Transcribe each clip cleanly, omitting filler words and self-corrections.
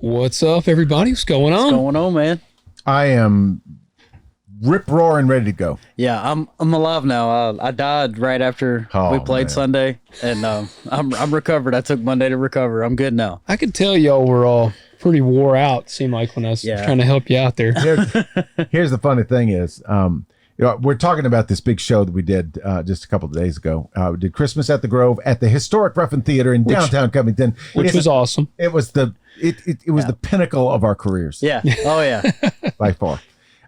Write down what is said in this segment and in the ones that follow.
What's up, everybody? What's going on? What's going on, man? I am rip-roaring ready to go. Yeah, I'm alive now. I died right after we played Sunday, and I'm recovered. I took Monday to recover. I'm good now. I could tell y'all were all pretty wore out, seemed like, when I was trying to help you out there. Here's the funny thing is, we're talking about this big show that we did just a couple of days ago. We did Christmas at the Grove at the historic Ruffin Theater in downtown Covington. Which was awesome. It was the pinnacle of our careers. Yeah. Oh, yeah. By far.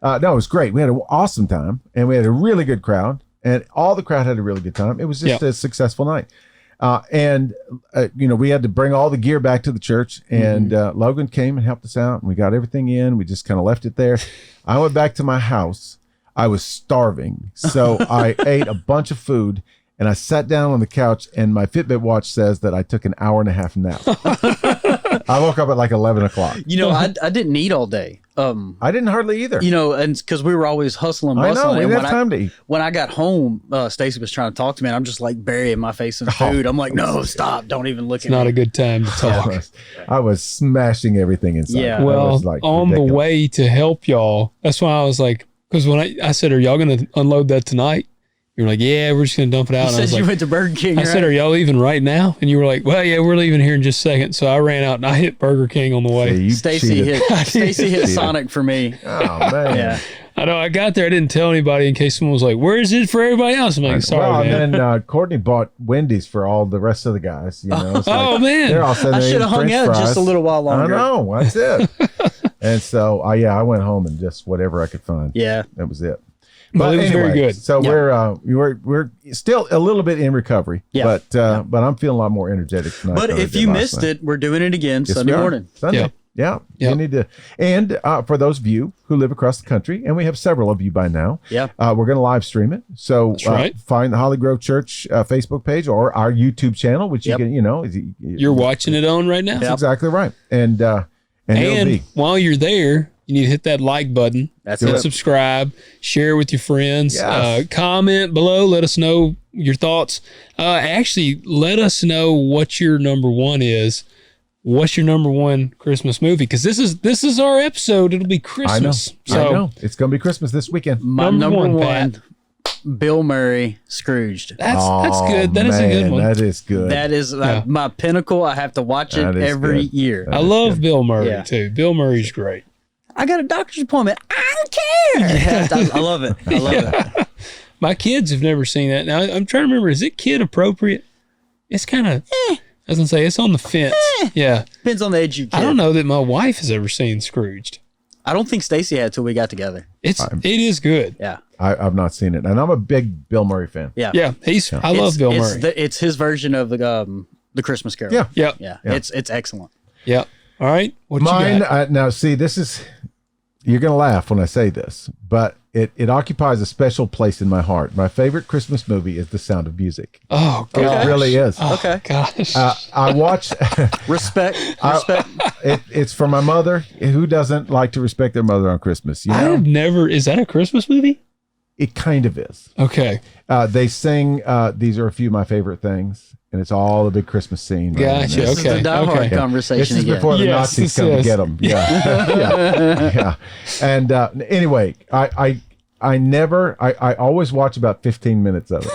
No, it was great. We had an awesome time, and we had a really good crowd, and all the crowd had a really good time. It was just a successful night. We had to bring all the gear back to the church, and Logan came and helped us out, and we got everything in. We just kind of left it there. I went back to my house. I was starving, so I ate a bunch of food, and I sat down on the couch, and my Fitbit watch says that I took an hour and a half nap. I woke up at like 11 o'clock. I didn't eat all day. I didn't hardly either. And because we were always hustling, bustling. I know, we didn't have time to eat. When I got home, Stacy was trying to talk to me, and I'm just like burying my face in food. I'm like, no, stop. Don't even look at me. It's not a good time to talk. I was smashing everything inside. Yeah. Well, on the way to help y'all, that's why I was like, because when I said, are y'all going to unload that tonight? You were like, yeah, we're just going to dump it out. You said you went to Burger King, I said, are y'all leaving right now? And you were like, well, yeah, we're leaving here in just a second. So I ran out and I hit Burger King on the way. Stacy hit Sonic for me. Oh, man. Yeah. I know. I got there. I didn't tell anybody in case someone was like, where is it for everybody else? I'm like, sorry, man. And then Courtney bought Wendy's for all the rest of the guys. Man. They're all I should have hung out just a little while longer. I know. That's it. And so, I went home and just whatever I could find. Yeah. That was it. But it was very good. So we're still a little bit in recovery, but I'm feeling a lot more energetic tonight. But if you missed it, we're doing it again Sunday morning. Sunday. Yeah. You need to. And for those of you who live across the country, and we have several of you by now, we're going to live stream it. So find the Holly Grove Church Facebook page or our YouTube channel, which you can, you're watching it on right now. That's exactly right. And while you're there, you need to hit that like button. That's it. Subscribe, share with your friends, comment below. Let us know your thoughts. Actually, let us know what your number one is. What's your number one Christmas movie? Because this is our episode. It'll be Christmas. I know. It's going to be Christmas this weekend. My number one, Bill Murray, Scrooged. That's good. That is a good one. That is good. That is my pinnacle. I have to watch it every year. I love Bill Murray too. Bill Murray's great. I got a doctor's appointment. I don't care. I love it. I love it. My kids have never seen that. Now I'm trying to remember. Is it kid appropriate? It's kind of. I was gonna say it's on the fence. Yeah, depends on the age you kid. I don't know that my wife has ever seen Scrooged. I don't think Stacy had till we got together. It is good. Yeah, I've not seen it, and I'm a big Bill Murray fan. Yeah. I love Bill Murray. It's his version of the Christmas Carol. Yeah. It's excellent. Yeah. All right. What Mine, you got? Now, see, this is, you're going to laugh when I say this, but it occupies a special place in my heart. My favorite Christmas movie is The Sound of Music. Oh, gosh. It really is. Oh, okay. Gosh. I watch. Respect. It's for my mother. Who doesn't like to respect their mother on Christmas? You know? I have never. Is that a Christmas movie? It kind of is. Okay. They sing, these are a few of my favorite things. And it's all a big Christmas scene. Gotcha. This is the Die Hard conversation again. This is before the Nazis come to get them. Yeah. And anyway, I always watch about 15 minutes of it.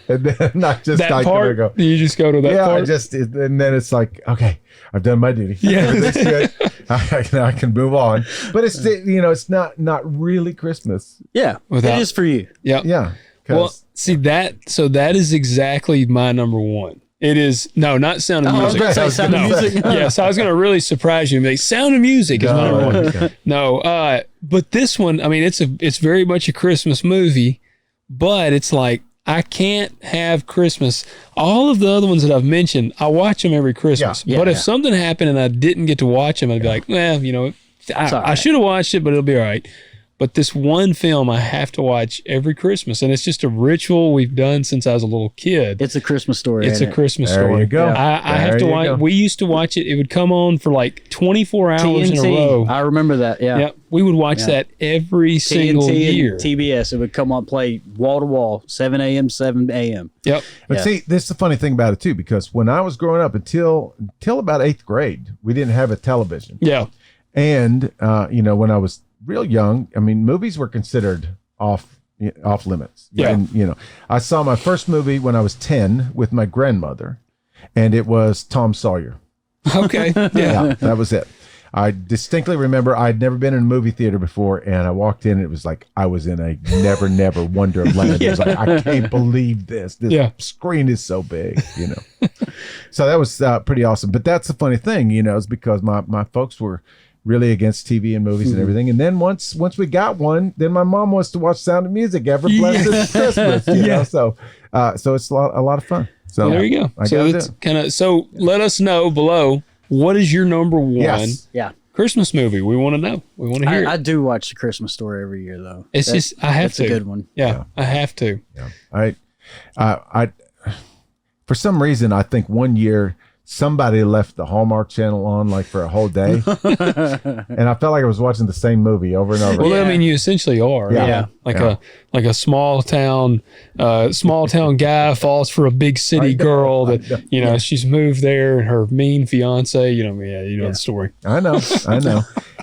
And then I just that part, go. You just go to that part? And then it's like, okay, I've done my duty. Yeah. Everything's good. I can move on. But it's, it's not really Christmas. Yeah. It is for you. Yeah. Yeah. Well, see that is exactly my number one. It is not Sound of Music. Sound of Music. Yes, I was going to really surprise you and be Sound of Music is my number one. Okay. No, but this one, I mean, it's very much a Christmas movie, but it's like I can't have Christmas. All of the other ones that I've mentioned, I watch them every Christmas. But if something happened and I didn't get to watch them, I'd be like, well, I should have watched it, but it'll be all right. But this one film I have to watch every Christmas, and it's just a ritual we've done since I was a little kid. It's a Christmas story. It's a Christmas There story. you go. I have to watch. We used to watch it. It would come on for like 24 hours in a row. I remember that. Yeah. Yep. We would watch that every single year. TBS. It would come on, play wall to wall, 7 a.m., 7 a.m. Yep. But see, this is the funny thing about it too, because when I was growing up until about 8th grade, we didn't have a television. Yeah. And when I was real young, I mean, movies were considered off limits. Yeah. And I saw my first movie when I was 10 with my grandmother, and it was Tom Sawyer. Okay. Yeah, that was it. I distinctly remember I'd never been in a movie theater before, and I walked in, and it was like I was in a never wonderland. It was like, I can't believe this. This screen is so big, So that was pretty awesome. But that's the funny thing, is because my folks were really against TV and movies and everything. And then once we got one, then my mom wants to watch Sound of Music every blessed Christmas. So it's a lot of fun. So there you go. So it's so let us know below, what is your number one Christmas movie? We want to know. We want to hear it. I do watch The Christmas Story every year, though. I have to. It's a good one. Yeah, I have to. Yeah. I for some reason, I think one year somebody left the Hallmark Channel on like for a whole day, and I felt like I was watching the same movie over and over. Well, I mean, you essentially are. Like a small town guy falls for a big city girl that she's moved there, and her mean fiance. The story. I know,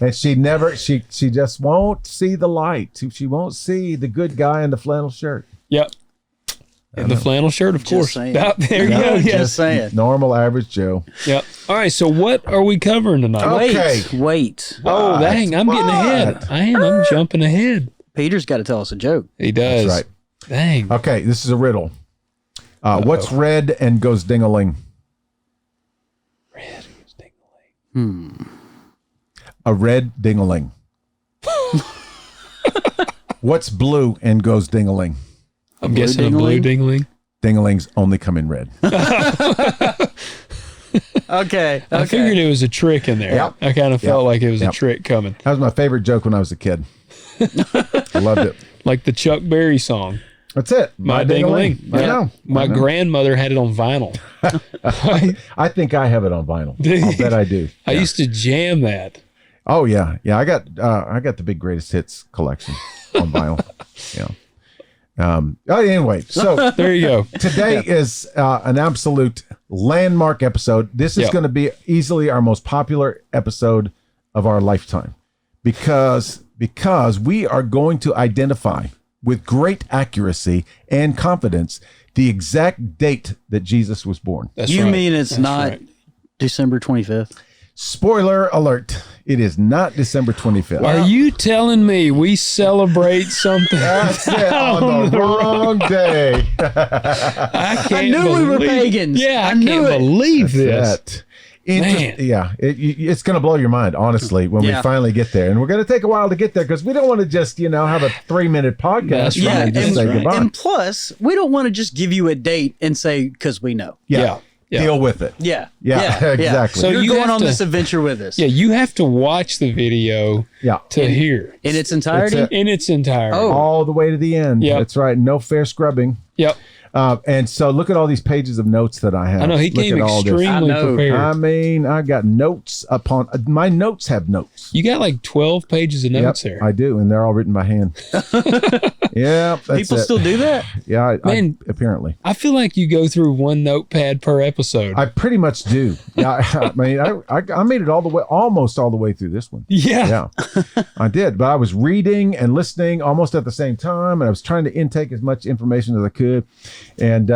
and she just won't see the light. She won't see the good guy in the flannel shirt. Yep. And the flannel shirt, of course. Saying. There you go. Yes. Just saying. Normal, average Joe. Yep. All right. So what are we covering tonight? Okay. Wait. Oh, dang. I'm getting ahead. I'm jumping ahead. Peter's got to tell us a joke. He does. That's right. Dang. Okay. This is a riddle. What's red and goes ding-a-ling? Red goes ding-a-ling. A red ding-a-ling. What's blue and goes ding-a-ling? I'm guessing a blue ding-a-ling. Ding-a-lings only come in red. Okay. I figured it was a trick in there. Yep. I kind of felt like it was a trick coming. That was my favorite joke when I was a kid. I loved it. Like the Chuck Berry song. That's it. My ding-a-ling. I know. My grandmother had it on vinyl. I think I have it on vinyl. I'll bet I do. I used to jam that. Oh yeah. I got the big greatest hits collection on vinyl. Yeah. Anyway, so there you go. Today is an absolute landmark episode. This is going to be easily our most popular episode of our lifetime because we are going to identify with great accuracy and confidence the exact date that Jesus was born. You mean it's not December 25th? Spoiler alert. It is not December 25th. Are you telling me we celebrate something? That's it, on the wrong day. I knew we were pagans. Yeah, I can't believe this. Man. Yeah, it's going to blow your mind, honestly, when we finally get there. And we're going to take a while to get there because we don't want to just, have a 3-minute podcast. And just say goodbye. And plus, we don't want to just give you a date and say, because we know. Yeah. Deal with it. Yeah, exactly. So you're going on this adventure with us. Yeah, you have to watch the video to hear. In its entirety? In its entirety. Oh. All the way to the end. Yep. That's right. No fair scrubbing. Yep. And so look at all these pages of notes that I have. I know, he came extremely prepared. I mean, I got notes upon my notes have notes. You got like 12 pages of notes there. I do, and they're all written by hand. Yeah, people still do that. Yeah, apparently. I feel like you go through one notepad per episode. I pretty much do. Yeah, I mean, I made it almost all the way through this one. Yeah, I did. But I was reading and listening almost at the same time, and I was trying to intake as much information as I could. And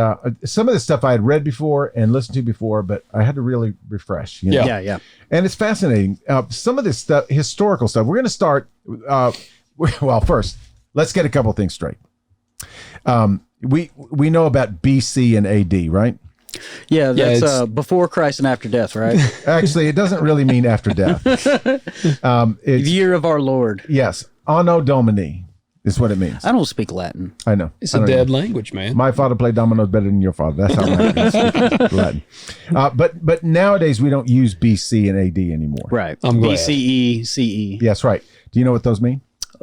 some of the stuff I had read before and listened to before, but I had to really refresh. Yeah. And it's fascinating. Some of this stuff, historical stuff. We're going to start. Well, first, let's get a couple things straight. We know about BC and AD, right? Yeah, that's before Christ and after death, right? Actually, it doesn't really mean after death. It's year of our Lord. Yes, Anno Domini is what it means. I don't speak Latin. I know. It's a dead language, man. My father played dominoes better than your father. That's how I speak Latin. But nowadays we don't use BC and AD anymore. Right. I'm glad. BCE, CE. Yes, right. Do you know what those mean?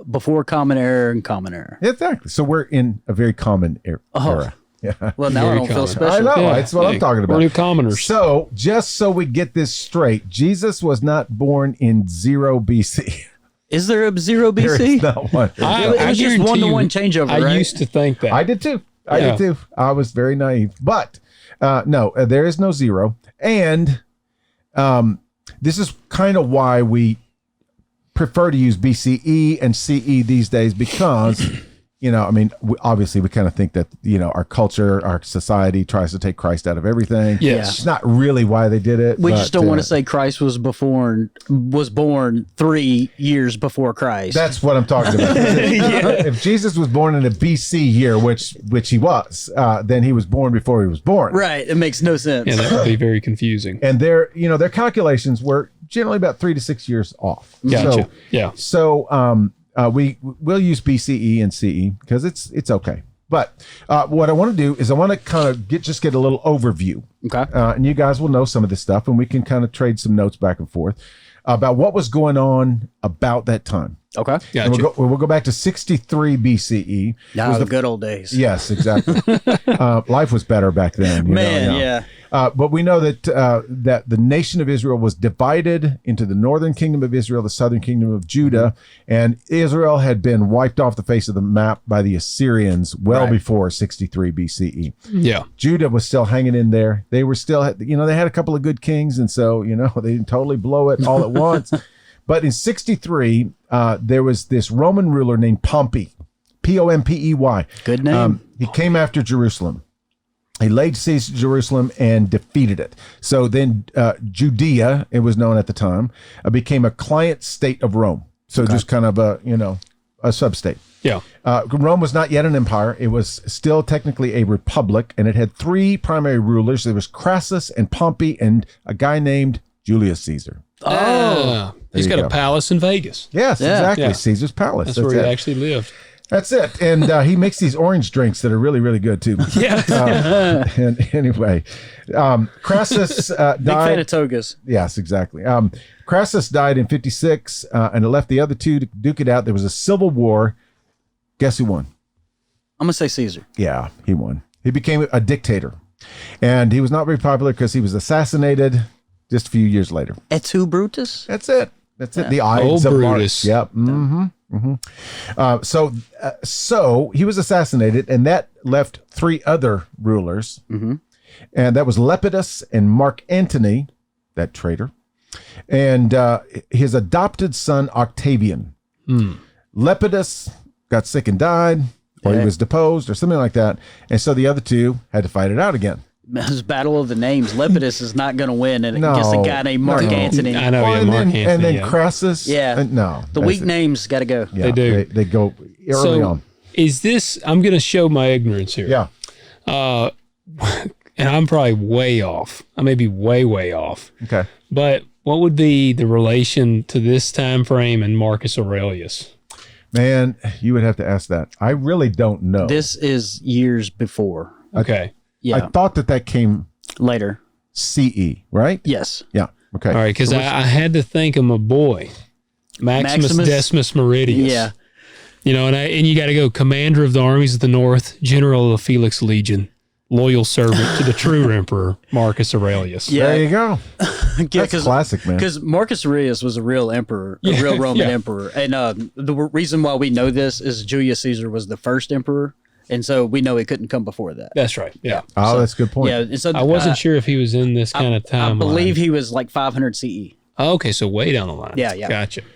before Common Era and Common Era. Exactly. So we're in a very common era. Yeah. Well, now I don't feel special. I know. That's what I'm talking about. We're new commoners. So, just so we get this straight, Jesus was not born in 0 BC. Is there a 0 BC? There is not one. It was just 1-to-1 changeover, right? I used to think that. I did too. I was very naive. But no, there is no 0. And this is kind of why we prefer to use BCE and CE these days, because obviously we kind of think that, our culture, our society tries to take Christ out of everything. Yes. It's not really why they did it. We just don't want to say Christ was born 3 years before Christ. That's what I'm talking about. If Jesus was born in a BC year, which he was, then he was born before he was born. Right. It makes no sense. Yeah, that would be very confusing. And their calculations were generally about 3 to 6 years off. Gotcha. So we'll use BCE and CE because it's okay. But what I want to do is I want to kind of get a little overview. Okay. And you guys will know some of this stuff, and we can kind of trade some notes back and forth about what was going on about that time. Okay. Gotcha. And we'll go back to 63 BCE. Now the good old days. Yes, exactly. Life was better back then. Yeah. But we know that that the nation of Israel was divided into the northern kingdom of Israel, the southern kingdom of Judah, and Israel had been wiped off the face of the map by the Assyrians before 63 BCE. Yeah. Judah was still hanging in there. They were still, they had a couple of good kings, and so, they didn't totally blow it all at once. But in 63, there was this Roman ruler named Pompey, Pompey. Good name. He came after Jerusalem. He laid siege to Jerusalem and defeated it. So then Judea, it was known at the time, became a client state of Rome. So just kind of a sub-state. Yeah. Rome was not yet an empire. It was still technically a republic, and it had 3 primary rulers. There was Crassus and Pompey and a guy named Julius Caesar. Oh. He's got a palace in Vegas. Yes, exactly. Yeah. Caesar's palace. That's where he actually lived. That's it. And he makes these orange drinks that are really, really good, too. Yeah. And anyway, Crassus died. Big fan of togas. Yes, exactly. Crassus died in 56, and it left the other 2 to duke it out. There was a civil war. Guess who won? I'm going to say Caesar. Yeah, he won. He became a dictator. And he was not very popular because he was assassinated just a few years later. Et tu, Brutus? That's it. The Ides of Brutus. March. Yep. Mm-hmm. Mm-hmm. So he was assassinated, and that left 3 other rulers. Mm-hmm. And that was Lepidus and Mark Antony, that traitor, and his adopted son Octavian. Lepidus got sick and died, or he was deposed, or something like that. And so the other 2 had to fight it out again. This battle of the names. Lepidus is not going to win against a guy named Mark Antony. I know, Mark Antony. And then Crassus. Yeah. No. The weak names got to go. Yeah, they do. They go early on. Is this, I'm going to show my ignorance here. Yeah. And I'm probably way off. I may be way off. Okay. But what would be the relation to this time frame and Marcus Aurelius? Man, you would have to ask that. I really don't know. This is years before. Okay. Yeah. I thought that came later. CE, right? Yes. Yeah. Okay. All right, because I had to think of my boy, Maximus Decimus Meridius. Yeah. And you got to go commander of the armies of the North, general of the Felix Legion, loyal servant to the true emperor, Marcus Aurelius. Yeah. There you go. That's classic, man. Because Marcus Aurelius was a real emperor, a real Roman emperor. And the reason why we know this is Julius Caesar was the first emperor. And so we know he couldn't come before that. That's right. Yeah. Oh, that's a good point. Yeah. And so, I wasn't sure if he was in this kind of time. I believe he was like 500 CE. Oh, okay, so way down the line. Yeah.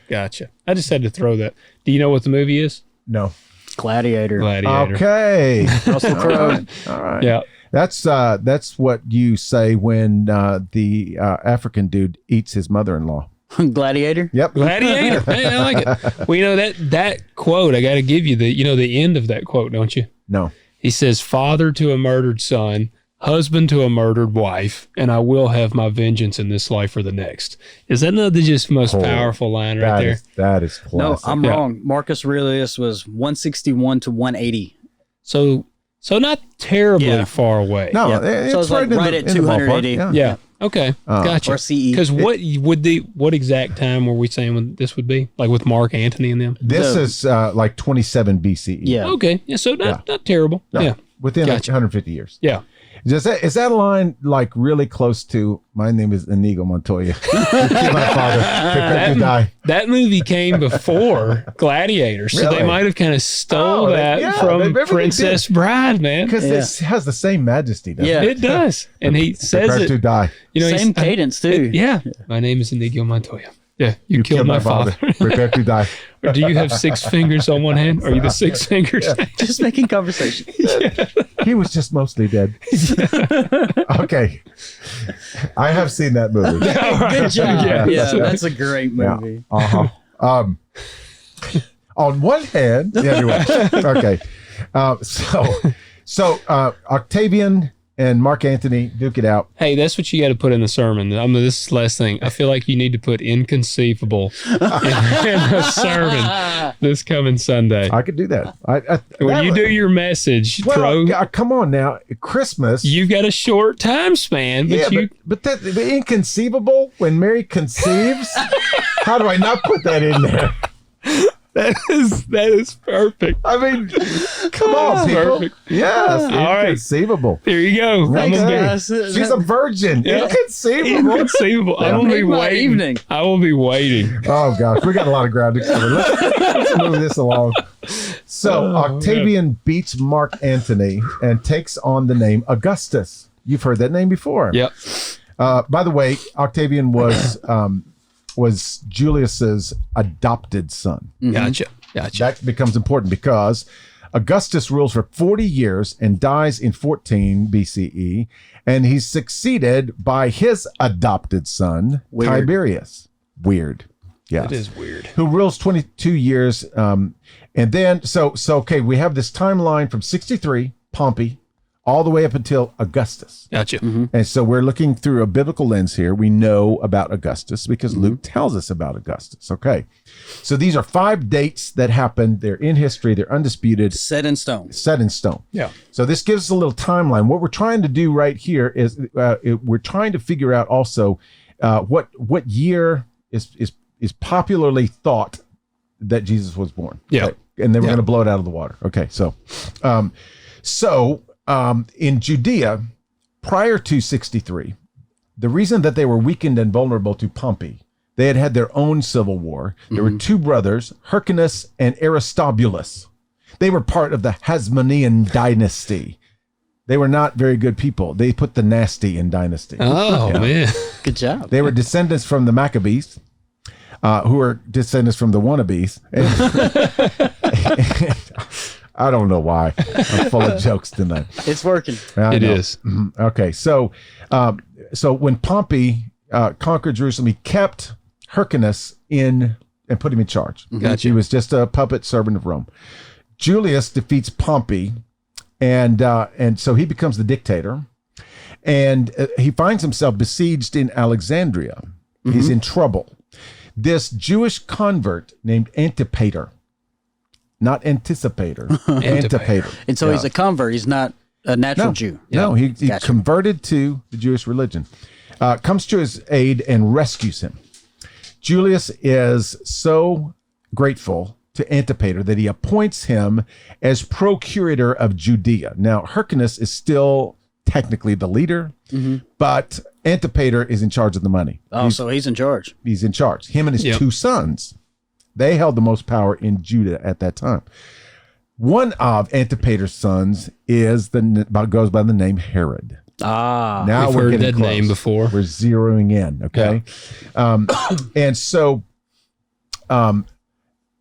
Gotcha. I just had to throw that. Do you know what the movie is? No. Gladiator. Okay. Russell Crowe. All right. Yeah. That's what you say when the African dude eats his mother-in-law. Gladiator. Yep. Gladiator. Hey, I like it. Well, that quote, I got to give you the end of that quote, don't you? No. He says, "Father to a murdered son, husband to a murdered wife, and I will have my vengeance in this life or the next." Is that not the just most powerful line right there? That is classic. No, I'm wrong. Marcus Aurelius was 161 to 180. So not terribly far away. No, so it's right, right at 280. Yeah. Yeah. Okay, gotcha. Or CE. Because what exact time were we saying this would be? Like with Mark Antony and them? This is like 27 BCE. Yeah. Okay, yeah, so not terrible. No, Yeah, within like Gotcha. 150 years. yeah. Is that a line like really close to my name is Inigo Montoya? My father, prepare to die. That movie came before Gladiator, so Really? they might have kind of stole Oh, that yeah, from everything Princess Bride, man. Because it has the same majesty, doesn't Yeah. it? It does, and he says Prepare to it. die. You know, Same cadence too. Yeah, my name is Inigo Montoya. Yeah, you killed my father. Prepare to die. Or do you have 6 fingers on one hand? Are you the 6 fingers? Just making conversation. He was just mostly dead. Okay. I have seen that movie. Good job. Yeah. Yeah, that's a great movie. Yeah. On one hand, anyway. Okay. So Octavian and Mark Antony duke it out. Hey, that's what you got to put in the sermon. This is the last thing. I feel like you need to put inconceivable in the sermon this coming Sunday. I could do that. When you do your message, come on now, Christmas. you've got a short time span, but but inconceivable when Mary conceives. How do I not put that in there? that is perfect. I mean, come on, people. Perfect. Yes, All right. inconceivable. There you go. Thanks, I'm gonna Mary. guys. She's a virgin. Yeah. Inconceivable. inconceivable. I'm gonna be Make my waiting. evening. I will be waiting. Oh gosh, we got a lot of ground to cover. Let's move this along. So Octavian beats Mark Antony and takes on the name Augustus. You've heard that name before. Yep. By the way, Octavian was Julius's adopted son. Gotcha. That becomes important because Augustus rules for 40 years and dies in 14 BCE, and he's succeeded by his adopted son, Tiberius. Weird. Yes. That is weird. Who rules 22 years. And then, okay, we have this timeline from 63, Pompey, all the way up until Augustus. Gotcha. And so we're looking through a biblical lens here. We know about Augustus because Luke tells us about Augustus. Okay. So these are 5 dates that happened. They're in history. They're undisputed. Set in stone. Set in stone. Yeah. So this gives us a little timeline. What we're trying to do right here is we're trying to figure out also what year is popularly thought that Jesus was born. Yeah. Okay? And then we're going to blow it out of the water. Okay. So in Judea, prior to 63, the reason that they were weakened and vulnerable to Pompey, they had their own civil war. There were 2 brothers, Hyrcanus and Aristobulus. They were part of the Hasmonean dynasty. They were not very good people. They put the nasty in dynasty. Oh, man. Good job. They were descendants from the Maccabees, who are descendants from the wannabes. I don't know why. I'm full of jokes tonight. It's working. I It know. is. Okay, so when Pompey conquered Jerusalem, he kept Hyrcanus in and put him in charge. Gotcha. He was just a puppet servant of Rome. Julius defeats Pompey, and so he becomes the dictator, and he finds himself besieged in Alexandria. He's in trouble. This Jewish convert named Antipater, not Anticipator, Antipater. And so he's a convert. He's not a natural Jew. No, he Gotcha. converted to the Jewish religion. Comes to his aid and rescues him. Julius is so grateful to Antipater that he appoints him as procurator of Judea. Now, Hyrcanus is still technically the leader, but Antipater is in charge of the money. Oh, so he's in charge. He's in charge. Him and his 2 sons. They held the most power in Judah at that time. One of Antipater's sons goes by the name Herod. Ah. Now We've we're heard getting that close. name before. We're zeroing in, okay? And so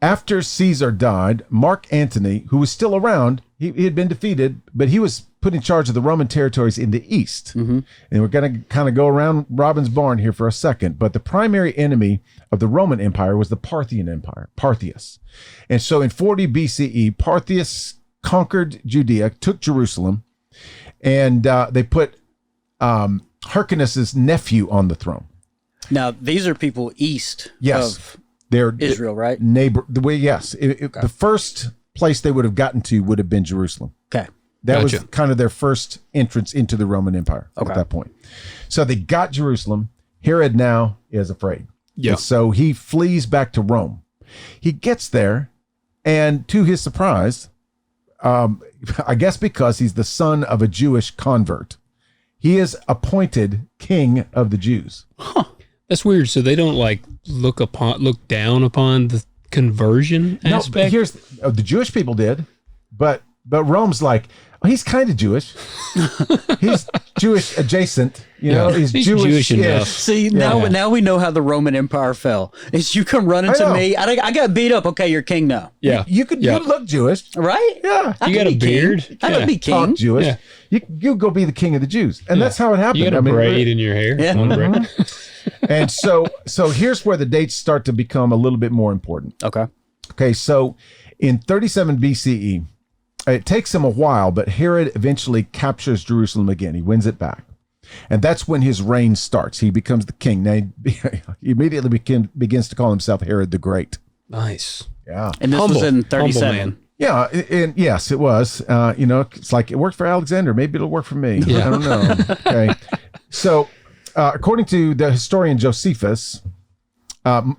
after Caesar died, Mark Antony, who was still around, he had been defeated, but he was put in charge of the Roman territories in the east. And we're going to kind of go around Robin's barn here for a second, but the primary enemy of the Roman Empire was the Parthian Empire, Parthius. And so in 40 BCE, Parthius conquered Judea, took Jerusalem, and they put Hyrcanus's nephew on the throne. Now, these are people east of They're Israel, right? The first place they would have gotten to would have been Jerusalem. Okay. That was Gotcha. kind of their first entrance into the Roman Empire at that point. So they got Jerusalem. Herod now is afraid. Yeah. And so he flees back to Rome. He gets there, and to his surprise, I guess because he's the son of a Jewish convert, he is appointed king of the Jews. That's weird. So they don't like look down upon the conversion aspect. No, the Jewish people did, but Rome's like, oh, he's kind of Jewish. He's Jewish adjacent. You know, he's Jewish enough. See, now we know how the Roman Empire fell. Is you come running to me. I got beat up. Okay, you're king now. Yeah. You look Jewish, Right? Yeah. I You could got a be king. beard? I could be king. talk Jewish. Yeah. You go be the king of the Jews, and that's how it happened. You got a braid in your hair. Yeah. One braid. And so here's where the dates start to become a little bit more important. Okay. Okay, so in 37 BCE, it takes him a while, but Herod eventually captures Jerusalem again. He wins it back. And that's when his reign starts. He becomes the king. Now, he immediately begins to call himself Herod the Great. Nice. Yeah. And this Humble. was in Humble 37. man. Yeah, and yes, it was. It's like it worked for Alexander. Maybe it'll work for me. Yeah. I don't know. Okay. So, according to the historian Josephus,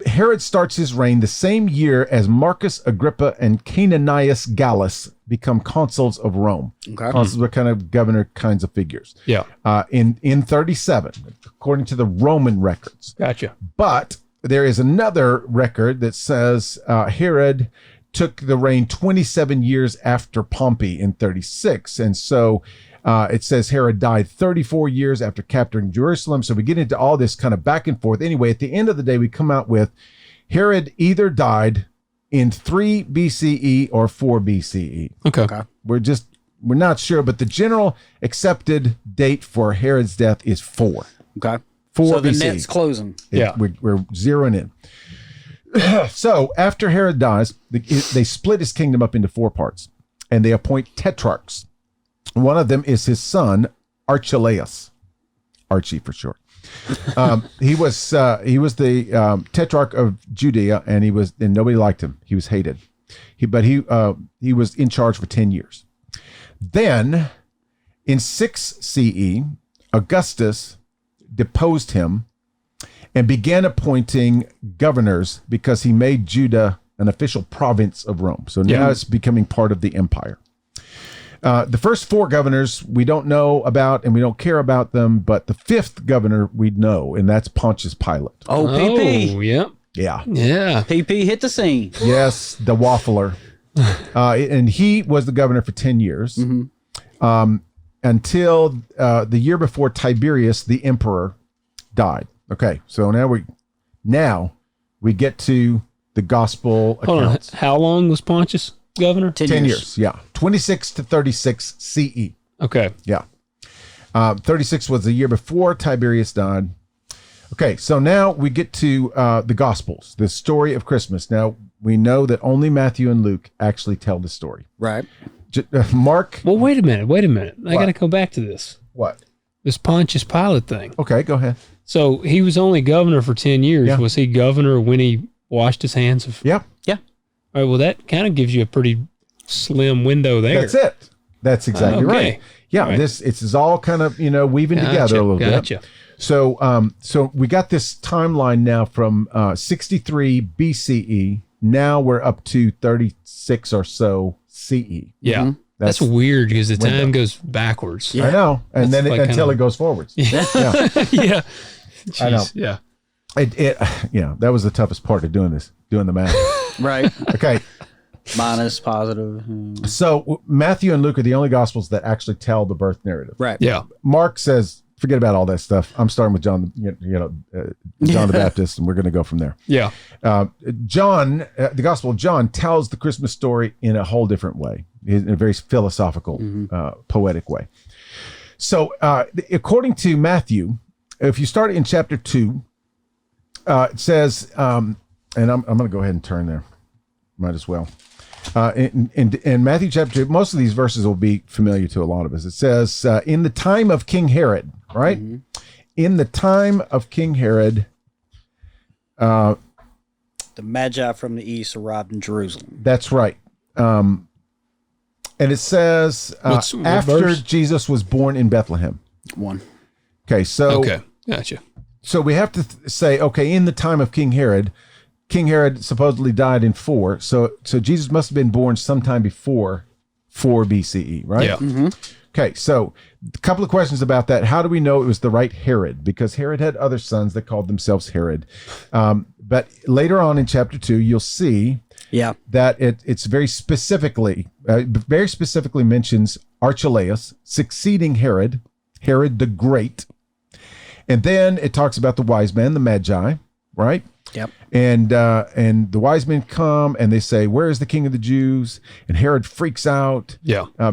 Herod starts his reign the same year as Marcus Agrippa and Canonius Gallus become consuls of Rome. Okay. Consuls are kind of governor kinds of figures. Yeah. In 37, according to the Roman records. Gotcha. But there is another record that says Herod took the reign 27 years after Pompey in 36. And so it says Herod died 34 years after capturing Jerusalem. So we get into all this kind of back and forth. Anyway, at the end of the day, we come out with Herod either died in 3 BCE or 4 BCE. Okay. We're not sure, but the general accepted date for Herod's death is 4. Okay. 4 So the BC. net's closing. Yeah. We're zeroing in. So after Herod dies, they split his kingdom up into 4 parts, and they appoint tetrarchs. One of them is his son, Archelaus. Archie for short. He was the tetrarch of Judea, and nobody liked him. He was hated. He was in charge for 10 years. Then, in 6 CE, Augustus deposed him and began appointing governors because he made Judah an official province of Rome. So now it's becoming part of the empire. The first 4 governors we don't know about and we don't care about them, but the 5th governor we know, and that's Pontius Pilate. Oh, PP. Oh, yeah. Yeah. Yeah. PP hit the scene. Yes, the waffler. And he was the governor for 10 years until the year before Tiberius, the emperor, died. Okay, so now we get to the gospel Hold on. accounts. How long was Pontius governor? 10 years, yeah. 26 to 36 CE. Okay. Yeah. 36 was the year before Tiberius died. Okay, so now we get to the Gospels, the story of Christmas. Now, we know that only Matthew and Luke actually tell the story. Right. Mark. Well, wait a minute. I got to go back to this. What? This Pontius Pilate thing. Okay, go ahead. So he was only governor for 10 years. Yeah. Was he governor when he washed his hands? Yeah. Yeah. All right, well, that kind of gives you a pretty slim window there. That's it. That's exactly Okay. right. Yeah, Right. it's all kind of, weaving together a little Gotcha. bit. So we got this timeline now from 63 BCE. Now we're up to 36 or so CE. Yeah. That's weird because the window. time goes backwards. I know. And That's then like until kinda- it goes forwards. Yeah. Yeah. I know. Jeez, yeah. That was the toughest part of doing the math. Right. Okay. Minus positive. So Matthew and Luke are the only gospels that actually tell the birth narrative. Right. Yeah. Mark says, forget about all that stuff. I'm starting with John, John the Baptist, and we're going to go from there. Yeah. John, the Gospel of John tells the Christmas story in a whole different way, in a very philosophical, poetic way. So according to Matthew, if you start in chapter 2, it says, and I'm going to go ahead and turn there. Might as well. In Matthew chapter 2, most of these verses will be familiar to a lot of us. It says, in the time of King Herod, right? Mm-hmm. In the time of King Herod, The Magi from the east arrived in Jerusalem. that's right. And it says, what after verse? Jesus was born in Bethlehem. 1. Okay, so Okay, gotcha. so we have to say, okay, in the time of King Herod supposedly died in 4. So Jesus must have been born sometime before 4 BCE, right? Yeah. Okay, so a couple of questions about that. How do we know it was the right Herod? Because Herod had other sons that called themselves Herod. But later on in chapter 2, you'll see that it's very specifically mentions Archelaus succeeding Herod the Great. And then it talks about the wise men, the Magi, right? Yep. And the wise men come and they say, "Where is the King of the Jews?" And Herod freaks out,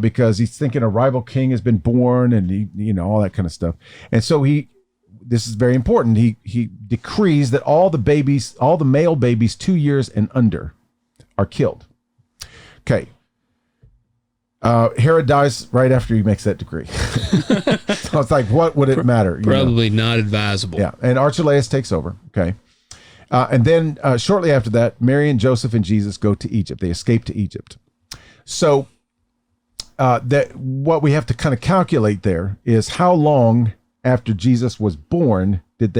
because he's thinking a rival king has been born, and he, all that kind of stuff. And so this is very important. He decrees that all the male babies 2 years and under are killed. Okay. Herod dies right after he makes that decree. So it's like, what would it matter? Probably not advisable. Yeah. And Archelaus takes over. Okay. And then shortly after that, Mary and Joseph and Jesus go to Egypt. They escape to Egypt. So that what we have to kind of calculate there is how long after Jesus was born did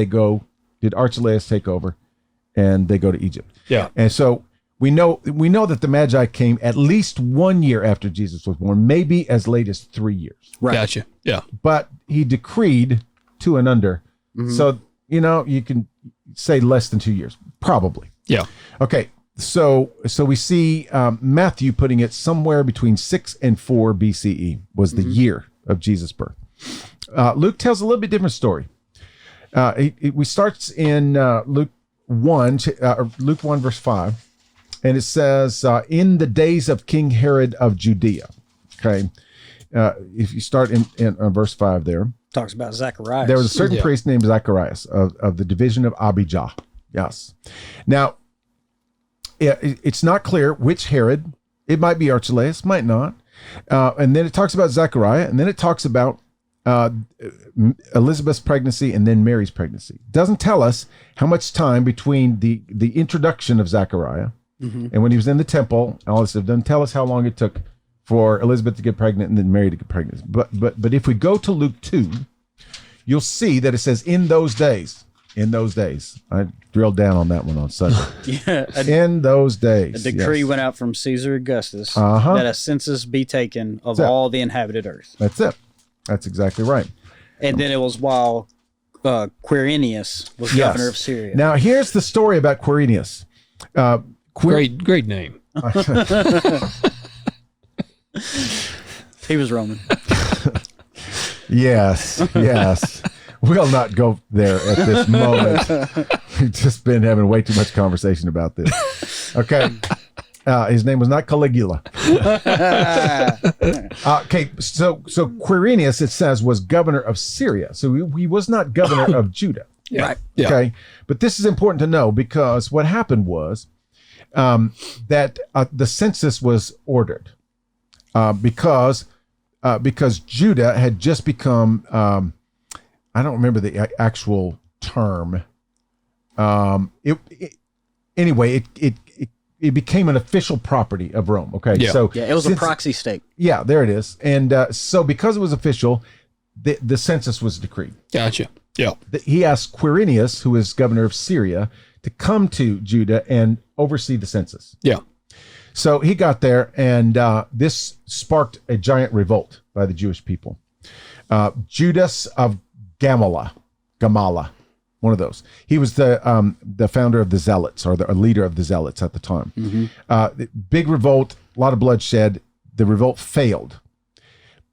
Archelaus take over and they go to Egypt. Yeah. And so we know that the Magi came at least 1 year after Jesus was born, maybe as late as 3 years. Right. Gotcha. Yeah. But he decreed 2 and under. So, you can say less than 2 years, probably. Yeah. Okay. So we see Matthew putting it somewhere between 6 and 4 BCE was the year of Jesus' birth. Luke tells a little bit different story. We starts in Luke 1 verse 5. And it says, in the days of King Herod of Judea. Okay. If you start in verse 5 there. Talks about Zacharias. There was a certain priest named Zacharias of the division of Abijah. Yes. Now, it's not clear which Herod. It might be Archelaus, might not. And then it talks about Zechariah, and then it talks about Elizabeth's pregnancy and then Mary's pregnancy. Doesn't tell us how much time between the introduction of Zechariah and when he was in the temple, all this stuff. Doesn't tell us how long it took for Elizabeth to get pregnant and then Mary to get pregnant. But if we go to Luke 2, you'll see that it says in those days. In those days. I drilled down on that one on Sunday. In those days. A decree went out from Caesar Augustus that a census be taken of all the inhabited earth. That's it. That's exactly right. And then it was while Quirinius was governor of Syria. Now, here's the story about Quirinius. Great name. He was Roman. Yes. We'll not go there at this moment. We've just been having way too much conversation about this. Okay. His name was not Caligula. Okay, so Quirinius, it says, was governor of Syria. So he was not governor of Judah. Yeah. Right. Yeah. Okay, but this is important to know because what happened was that the census was ordered because Judah had just become, I don't remember the actual term. It became an official property of Rome. Okay, Yeah. so Yeah, it was a proxy state. Yeah, there it is. And so because it was official, the census was decreed. Gotcha. Yeah. He asked Quirinius, who is governor of Syria, to come to Judah and oversee the census. Yeah. So he got there, and this sparked a giant revolt by the Jewish people. Judas of Gamala, one of those. He was the founder of the Zealots, or the leader of the Zealots at the time. Big revolt, a lot of bloodshed. The revolt failed.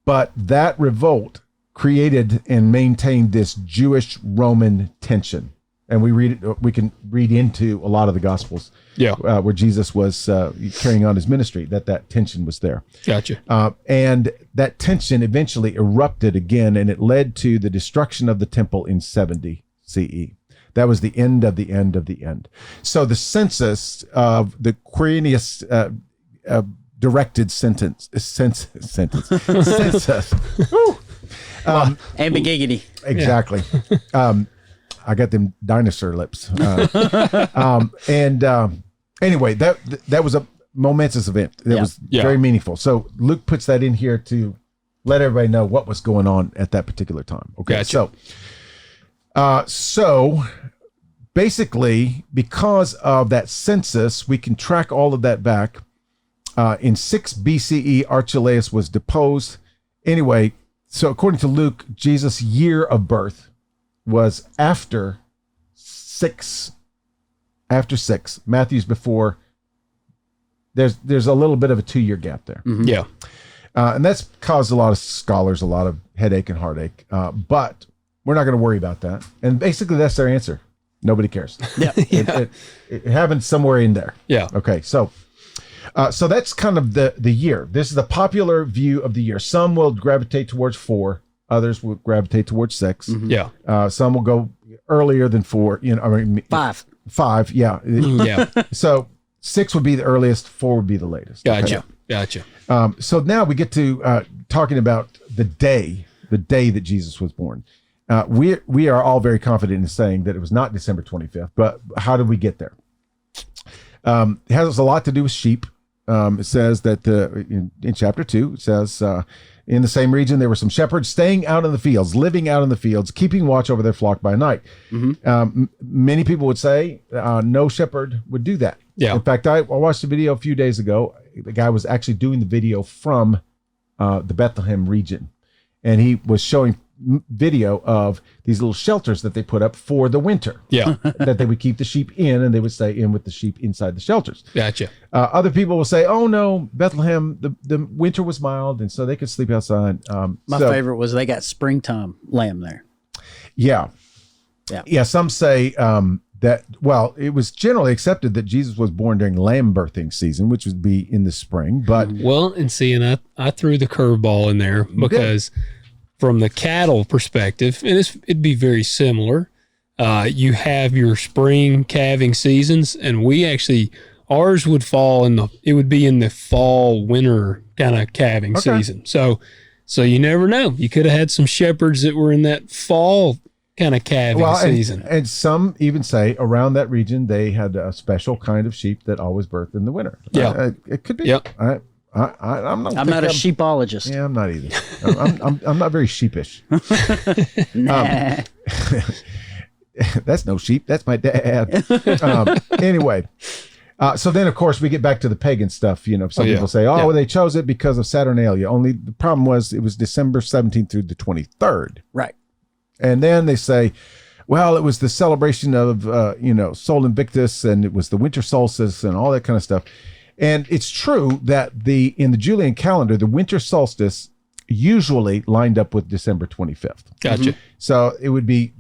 But that revolt created and maintained this Jewish-Roman tension. And we can read into a lot of the Gospels where Jesus was carrying on his ministry, that tension was there. Gotcha. And that tension eventually erupted again, and it led to the destruction of the temple in 70 CE. That was the end of the end of the end. So the census of the Quirinius directed census. Ambiguity. Exactly. I got them dinosaur lips. Anyway, that was momentous event that was very meaningful. So Luke puts that in here to let everybody know what was going on at that particular time. Okay, Gotcha. So basically, because of that census, we can track all of that back. In 6 BCE, Archelaus was deposed. Anyway, so according to Luke, Jesus' year of birth was after 6. Matthew's before. There's a little bit of a 2-year gap there. Mm-hmm. Yeah. And that's caused a lot of scholars a lot of headache and heartache. But we're not going to worry about that. And basically, that's their answer. Nobody cares. Yeah. It happened somewhere in there. Yeah. Okay. So that's kind of the year. This is the popular view of the year. Some will gravitate towards 4. Others will gravitate towards 6. Mm-hmm. Yeah. Some will go earlier than 4. 5. 5. Yeah. Yeah. So 6 would be the earliest. 4 would be the latest. Gotcha. Okay? Gotcha. So now we get to talking about the day that Jesus was born. We are all very confident in saying that it was not December 25th, but how did we get there? It has a lot to do with sheep. It says that in chapter 2, it says, in the same region, there were some shepherds staying out in the fields, living out in the fields, keeping watch over their flock by night. Mm-hmm. Many people would say no shepherd would do that. Yeah. In fact, I watched a video a few days ago. The guy was actually doing the video from the Bethlehem region, and he was showing video of these little shelters that they put up for the winter. Yeah. That they would keep the sheep in, and they would stay in with the sheep inside the shelters. Gotcha. Other people will say, oh no, Bethlehem, the winter was mild, and so they could sleep outside. My favorite was they got springtime lamb there. Yeah. Some say that, well, it was generally accepted that Jesus was born during lamb birthing season, which would be in the spring. But and I threw the curveball in there because from the cattle perspective, and it'd be very similar. You have your spring calving seasons, and ours would fall it would be in the fall winter kind of calving season. So you never know. You could have had some shepherds that were in that fall kind of calving season. And some even say around that region they had a special kind of sheep that always birthed in the winter. Yeah, it could be. Yep. I'm not a sheepologist. Yeah, I'm not either. I'm not very sheepish. That's no sheep. That's my dad. Anyway, so then of course we get back to the pagan stuff. Some people say, they chose it because of Saturnalia. Only the problem was it was December 17th through the 23rd. Right. And then they say, well, it was the celebration of Sol Invictus, and it was the winter solstice and all that kind of stuff. And it's true that in the Julian calendar, the winter solstice usually lined up with December 25th. Gotcha. Mm-hmm. So it would be,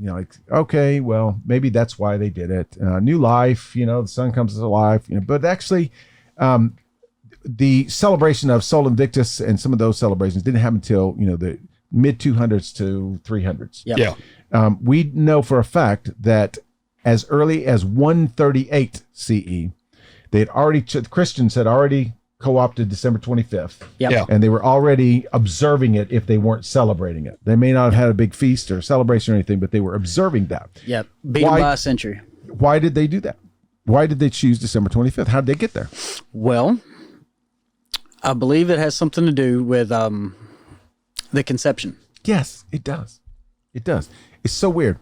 okay, well, maybe that's why they did it. New life, the sun comes to life. But actually, the celebration of Sol Invictus and some of those celebrations didn't happen until the mid 200s to 300s. Yep. Yeah. We know for a fact that as early as 138 CE, the Christians had already co-opted December 25th. Yep. Yeah. And they were already observing it if they weren't celebrating it. They may not have had a big feast or celebration or anything, but they were observing that. Yep. Beaten by a century. Why did they do that? Why did they choose December 25th? How did they get there? Well, I believe it has something to do with the conception. Yes, it does. It does. It's so weird.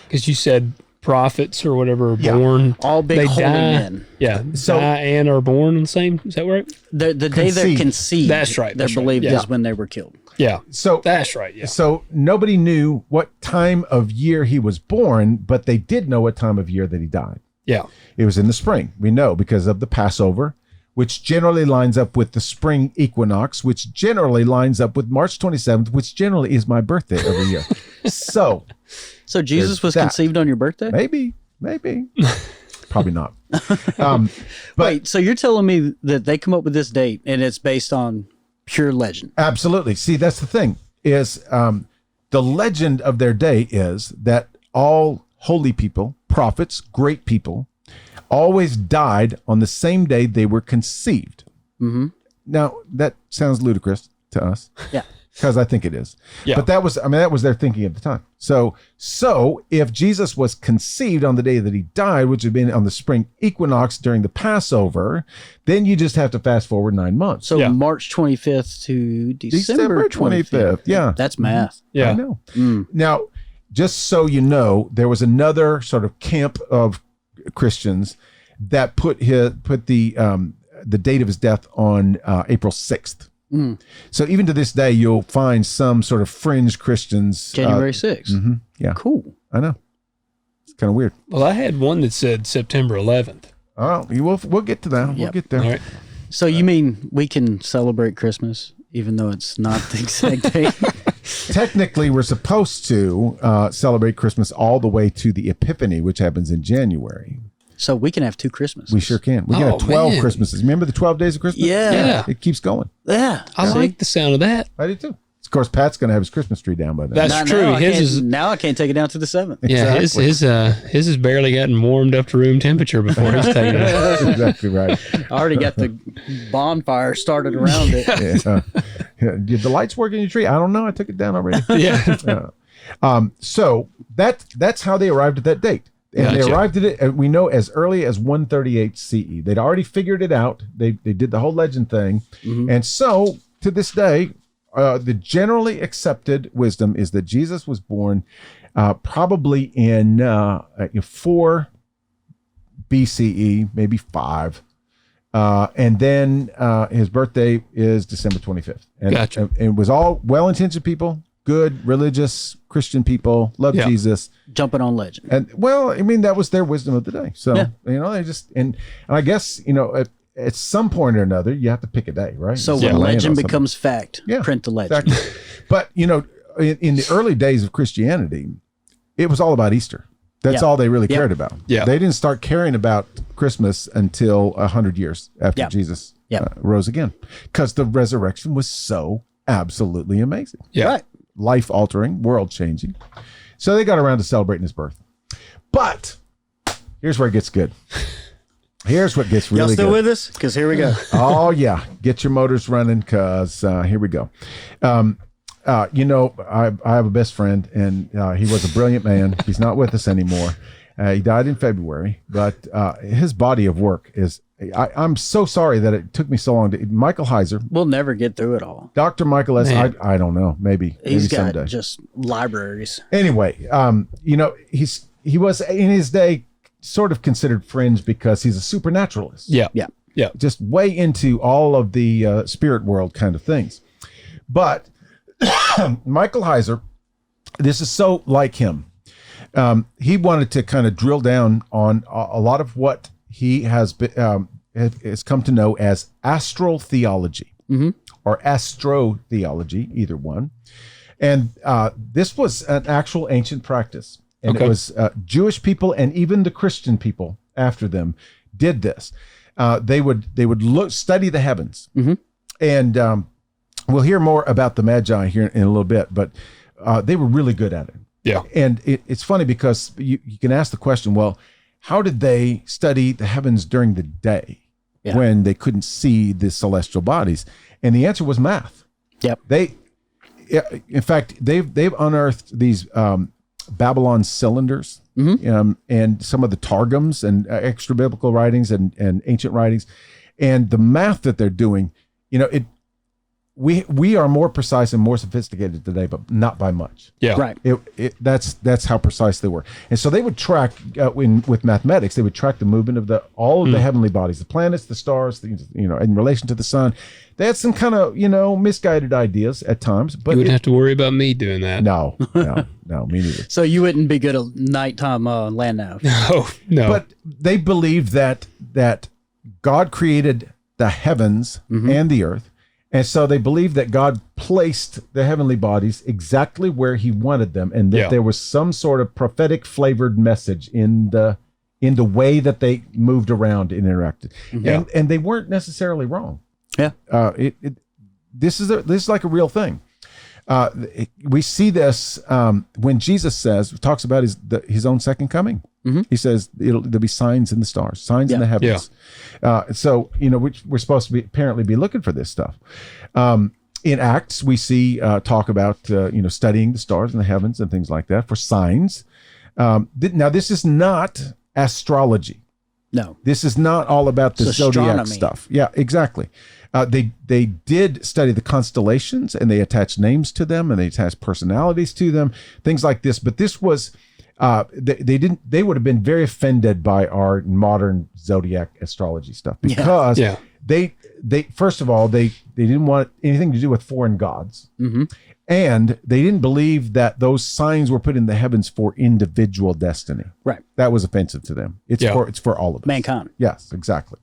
Because you said prophets or whatever are born. All big holy men. Yeah. Die and are born on the same. Is that right? The day they're conceived. That's right. They're believed is when they were killed. Yeah. So that's right. Yeah. So nobody knew what time of year he was born, but they did know what time of year that he died. Yeah. It was in the spring. We know because of the Passover, which generally lines up with the spring equinox, which generally lines up with March 27th, which generally is my birthday every year. So Jesus was conceived on your birthday? Maybe. Probably not. Wait, so you're telling me that they come up with this date and it's based on pure legend? Absolutely. See, that's the thing is the legend of their day is that all holy people, prophets, great people, always died on the same day they were conceived. Mm-hmm. Now, that sounds ludicrous to us. Yeah. because I think it is. Yeah. But that was their thinking at the time. So if Jesus was conceived on the day that he died, which had been on the spring equinox during the Passover, then you just have to fast forward 9 months. So March 25th to December 25th. Yeah. That's math. Yeah. I know. Now, just so you know, there was another sort of camp of Christians that put the date of his death on April 6th. So even to this day, you'll find some sort of fringe Christians. January 6th. Yeah. Cool. I know. It's kind of weird. Well, I had one that said September 11th. Oh, we'll get to that. We'll get there. All right. So you mean we can celebrate Christmas even though it's not the exact date? Technically, we're supposed to celebrate Christmas all the way to the Epiphany, which happens in January. So we can have 2 Christmases. We sure can. We can have 12 Christmases. Remember the 12 days of Christmas? Yeah. It keeps going. Yeah. I like the sound of that. I do too. Of course, Pat's going to have his Christmas tree down by then. That's Not true. Now, His I can't take it down to the 7th. Yeah, Exactly. his has barely gotten warmed up to room temperature before he's taking it. That's exactly right. I already got the bonfire started around it. Yeah. Did the lights work in your tree? I don't know. I took it down already. Yeah. So that's how they arrived at that date. And they Gotcha. arrived at it, we know, as early as 138 CE. They'd already figured it out. They did the whole legend thing. And so, to this day, the generally accepted wisdom is that Jesus was born probably in 4 BCE, maybe 5. And then his birthday is December 25th. And, Gotcha. and it was all well-intentioned people, good, religious, Christian people, loved Jesus. Jumping on legend. And well, I mean, that was their wisdom of the day. So, they just, and I guess, at some point or another, you have to pick a day, right? So Land when on legend something. becomes fact, print the legend. Exactly. But, in the early days of Christianity, it was all about Easter. That's all they really cared about. Yeah. They didn't start caring about Christmas until 100 years after Jesus rose again, because the resurrection was so absolutely amazing. Yeah. Right. Life-altering, world-changing. So they got around to celebrating his birth. But here's where it gets good. Here's what gets really Y'all still good. with us? Because here we go. Oh, yeah. Get your motors running, because here we go. I have a best friend, and he was a brilliant man. He's not with us anymore. He died in February, but his body of work is... I'm so sorry that it took me so long. Michael Heiser. We'll never get through it all. Dr. Michael S. I don't know. Maybe He's got someday. just libraries. Anyway, he was in his day sort of considered fringe because he's a supernaturalist. Yeah. Yeah. Yeah. Just way into all of the spirit world kind of things. But Michael Heiser, this is so like him. He wanted to kind of drill down on a lot of what he has come to know as astral theology or astrotheology, either one. And this was an actual ancient practice. And it was Jewish people and even the Christian people after them did this. They would study the heavens. And we'll hear more about the Magi here in a little bit, but they were really good at it. Yeah. And it's funny because you can ask the question, well, how did they study the heavens during the day when they couldn't see the celestial bodies? And the answer was math. Yep. In fact, they've unearthed these Babylon cylinders and some of the Targums and extra biblical writings and ancient writings, and the math that they're doing. We are more precise and more sophisticated today, but not by much. Yeah. Right. That's how precise they were. And so they would track with mathematics. They would track the movement of all of the heavenly bodies, the planets, the stars, in relation to the sun. They had some kind of misguided ideas at times, but You wouldn't have to worry about me doing that. no, me neither. So you wouldn't be good at nighttime land nav. No. But they believed that God created the heavens and the earth. And so they believed that God placed the heavenly bodies exactly where he wanted them, and that there was some sort of prophetic flavored message in the way that they moved around and interacted. And they weren't necessarily wrong. Yeah. This is like a real thing. We see this when Jesus talks about his own second coming. He says there'll be signs in the stars, signs in the heavens. So which we're supposed to apparently be looking for this stuff. In Acts, we see talk about studying the stars in the heavens and things like that for signs. Now, this is not astrology. No, this is not all about the zodiac stuff. Yeah, exactly. They did study the constellations, and they attached names to them, and they attached personalities to them, things like this. But this was they would have been very offended by our modern zodiac astrology stuff because they first of all they didn't want anything to do with foreign gods, and they didn't believe that those signs were put in the heavens for individual destiny. Right, that was offensive to them. It's for all of us, mankind. Yes, exactly.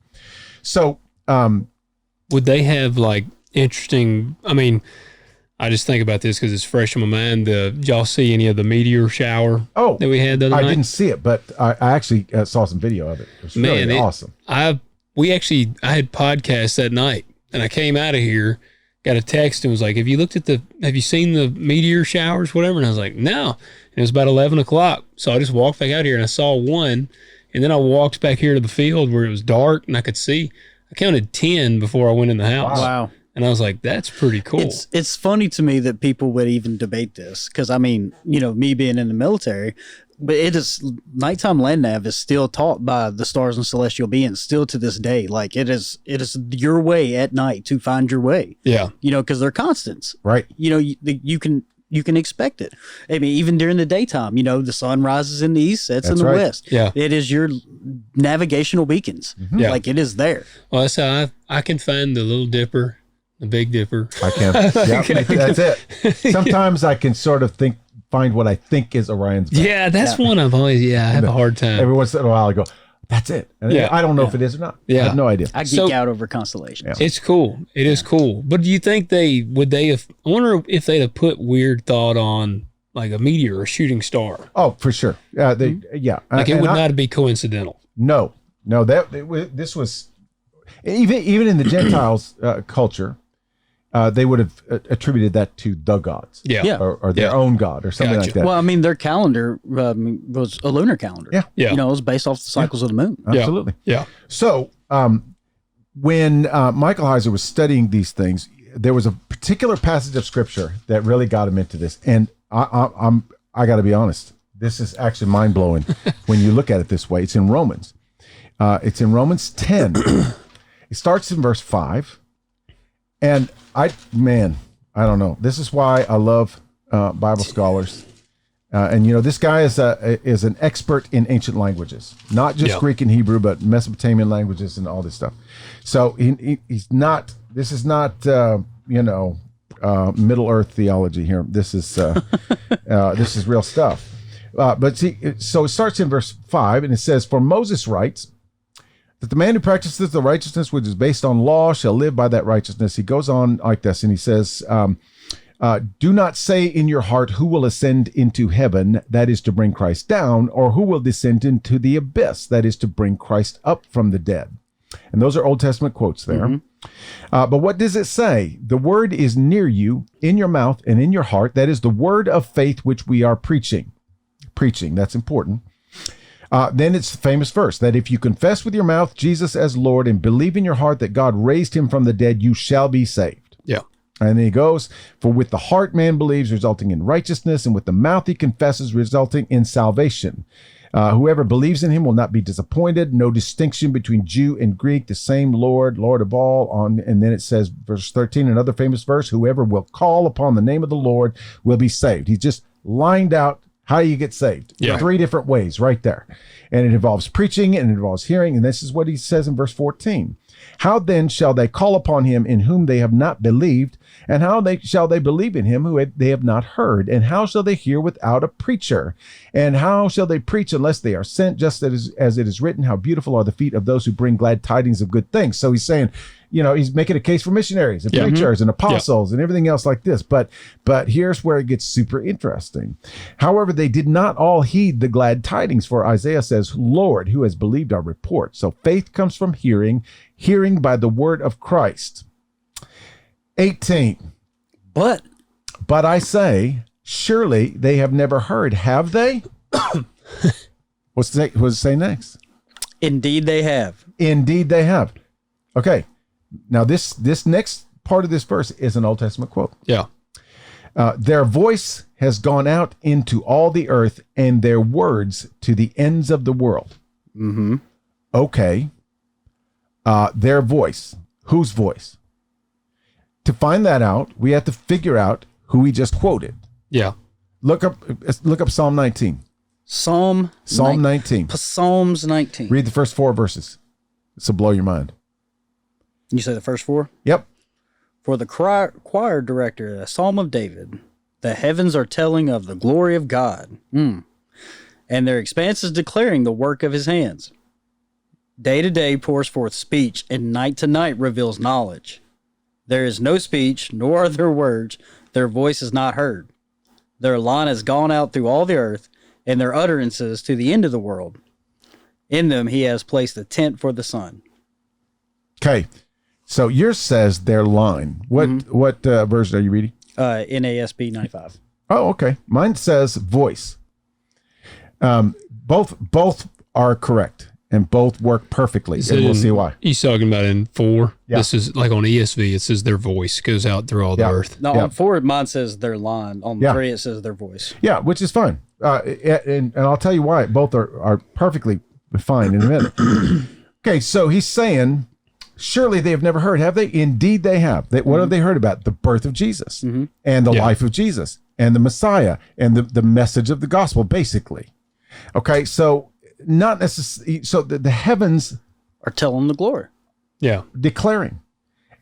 So, would they have like interesting? I mean, I just think about this because it's fresh in my mind. Did y'all see any of the meteor shower that we had the other night? I didn't see it, but I actually saw some video of it. It was really awesome. I had podcasts that night, and I came out of here, got a text, and was like, have you seen the meteor showers, whatever? And I was like, no. And it was about 11 o'clock. So I just walked back out here, and I saw one, and then I walked back here to the field where it was dark, and I could see. I counted 10 before I went in the house. Wow. And I was like, that's pretty cool. It's funny to me that people would even debate this because, I mean, me being in the military, but it is nighttime land nav is still taught by the stars and celestial beings still to this day. Like it is your way at night to find your way. Yeah. Because they're constants. Right. You can expect it. I mean, even during the daytime, the sun rises in the east, sets in the west. Yeah. It is your navigational beacons. Mm-hmm. Yeah. Like it is there. Well, that's how I can find the Little Dipper. The Big Dipper. I can. Yeah, that's it. Sometimes I can sort of find what I think is Orion's belt. Yeah, that's one I've always, I have a hard time. Every once in a while I go, that's it. And I don't know if it is or not. Yeah. I have no idea. I geek out over constellations. Yeah. It's cool. It is cool. But do you think I wonder if they'd have put weird thought on like a meteor or a shooting star? Oh, for sure. Like it would not be coincidental. No, this was, even in the Gentiles culture, they would have attributed that to the gods, or their own god, or something like that. Well, I mean, their calendar was a lunar calendar. Yeah. It was based off the cycles of the moon. Absolutely. Yeah. So, when Michael Heiser was studying these things, there was a particular passage of scripture that really got him into this, and I got to be honest, this is actually mind blowing when you look at it this way. It's in Romans. It's in Romans 10. It starts in verse 5. And I don't know. This is why I love Bible scholars. And this guy is an expert in ancient languages, not just Greek and Hebrew, but Mesopotamian languages and all this stuff. So he's not. This is not Middle Earth theology here. This is real stuff. But see, so it starts in verse 5, and it says, "For Moses writes that the man who practices the righteousness which is based on law shall live by that righteousness." He goes on like this, and he says, "Do not say in your heart, who will ascend into heaven, that is to bring Christ down, or who will descend into the abyss, that is to bring Christ up from the dead." And those are Old Testament quotes there. Mm-hmm. But what does it say? "The word is near you, in your mouth and in your heart. That is the word of faith which we are preaching." Preaching, that's important. Then it's the famous verse that if you confess with your mouth Jesus as Lord and believe in your heart that God raised him from the dead, you shall be saved. Yeah. And then he goes, "For with the heart man believes, resulting in righteousness, and with the mouth he confesses, resulting in salvation. Whoever believes in him will not be disappointed. No distinction between Jew and Greek, the same Lord, Lord of all." And then it says, verse 13, another famous verse, "Whoever will call upon the name of the Lord will be saved." He just lined out how you get saved. Yeah. 3 different ways right there. And it involves preaching and it involves hearing. And this is what he says in verse 14. "How then shall they call upon him in whom they have not believed? And how shall they believe in him who they have not heard? And how shall they hear without a preacher? And how shall they preach unless they are sent? Just as it is written, how beautiful are the feet of those who bring glad tidings of good things." So he's saying, he's making a case for missionaries and preachers and apostles and everything else like this. But here's where it gets super interesting. "However, they did not all heed the glad tidings, for Isaiah says, 'Lord, who has believed our report?' So faith comes from hearing, hearing by the word of Christ." 18. But I say, surely they have never heard, have they?" What's it say next? "Indeed they have." Indeed they have. Okay. Now this next part of this verse is an Old Testament quote. Yeah. Their voice has gone out into all the earth, and their words to the ends of the world. Mm-hmm. Okay. Their voice. Whose voice? To find that out, we have to figure out who he just quoted. Yeah. Look up Psalm 19. Psalm 19. Psalms 19. Read the first 4 verses. This will blow your mind. You say the first 4? Yep. For the choir director, a psalm of David. The heavens are telling of the glory of God, and their expanses declaring the work of his hands. Day to day pours forth speech, and night to night reveals knowledge. There is no speech, nor are there words. Their voice is not heard. Their line has gone out through all the earth, and their utterances to the end of the world. In them he has placed a tent for the sun. Okay. So yours says their line. What version are you reading? NASB 95. Oh, okay. Mine says voice. Both are correct, and both work perfectly, and we'll see why. He's talking about in 4. Yeah. This is like on ESV. It says their voice goes out through all the earth. No, on 4, mine says their line. On 3, it says their voice. Yeah, which is fine. And I'll tell you why. Both are perfectly fine in a minute. Okay, so he's saying, surely they have never heard, have they? Indeed they have. What have they heard about? The birth of Jesus and the life of Jesus and the Messiah and the message of the gospel, basically. Okay, so not necessarily. So the heavens are telling the glory. Yeah, declaring,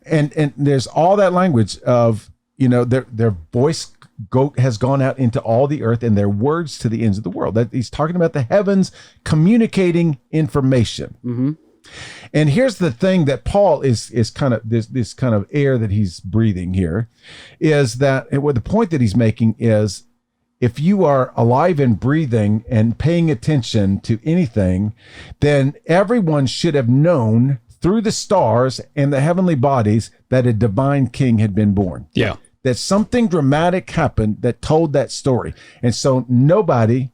and there's all that language of their voice has gone out into all the earth, and their words to the ends of the world. That he's talking about the heavens communicating information. Mm-hmm. And here's the thing that Paul is kind of this kind of air that he's breathing here is that the point that he's making is, if you are alive and breathing and paying attention to anything, then everyone should have known through the stars and the heavenly bodies that a divine king had been born. Yeah. That something dramatic happened that told that story. And so nobody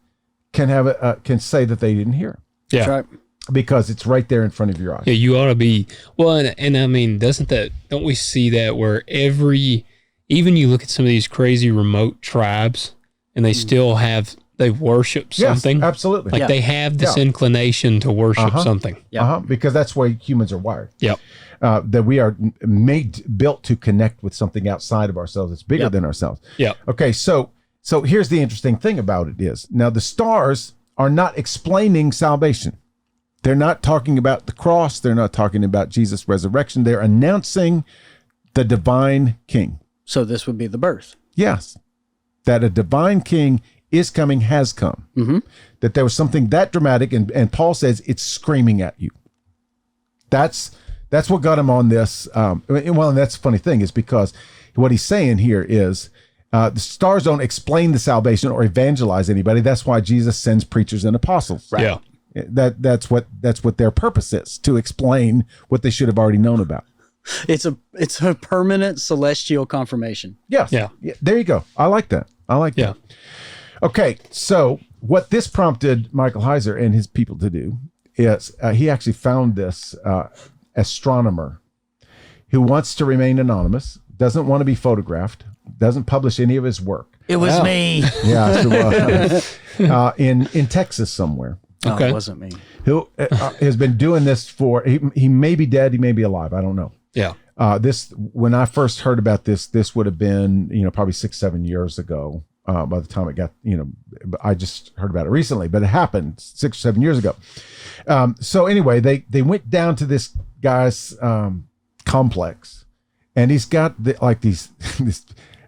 can say that they didn't hear it. Yeah. That's right. Because it's right there in front of your eyes. Yeah, you ought to be. Well, and I mean, don't we see that where even you look at some of these crazy remote tribes and they still they worship something. Yes, absolutely. Like they have this inclination to worship something. Yeah. Because that's why humans are wired. Yep. That we are built to connect with something outside of ourselves. It's bigger than ourselves. Yeah. Okay. So here's the interesting thing about it is, now the stars are not explaining salvation. They're not talking about the cross. They're not talking about Jesus' resurrection. They're announcing the divine king. So this would be the birth. Yes. That a divine king is coming, has come. Mm-hmm. That there was something that dramatic, and Paul says it's screaming at you. That's what got him on this. And that's the funny thing is because what he's saying here is the stars don't explain the salvation or evangelize anybody. That's why Jesus sends preachers and apostles. Right? Yeah. That's what their purpose is, to explain what they should have already known about. It's a permanent celestial confirmation. Yes. Yeah. There you go. I like that. Yeah. Okay. So what this prompted Michael Heiser and his people to do is he actually found this astronomer who wants to remain anonymous, doesn't want to be photographed, doesn't publish any of his work. It was me. Yeah. In Texas somewhere. Okay. It wasn't me. Who has been doing this for, he may be dead, he may be alive, I don't know. Yeah. When I first heard about this would have been, probably 6-7 years ago. By the time it got, I just heard about it recently, but it happened 6 or 7 years ago. So anyway, they went down to this guy's complex, and he's got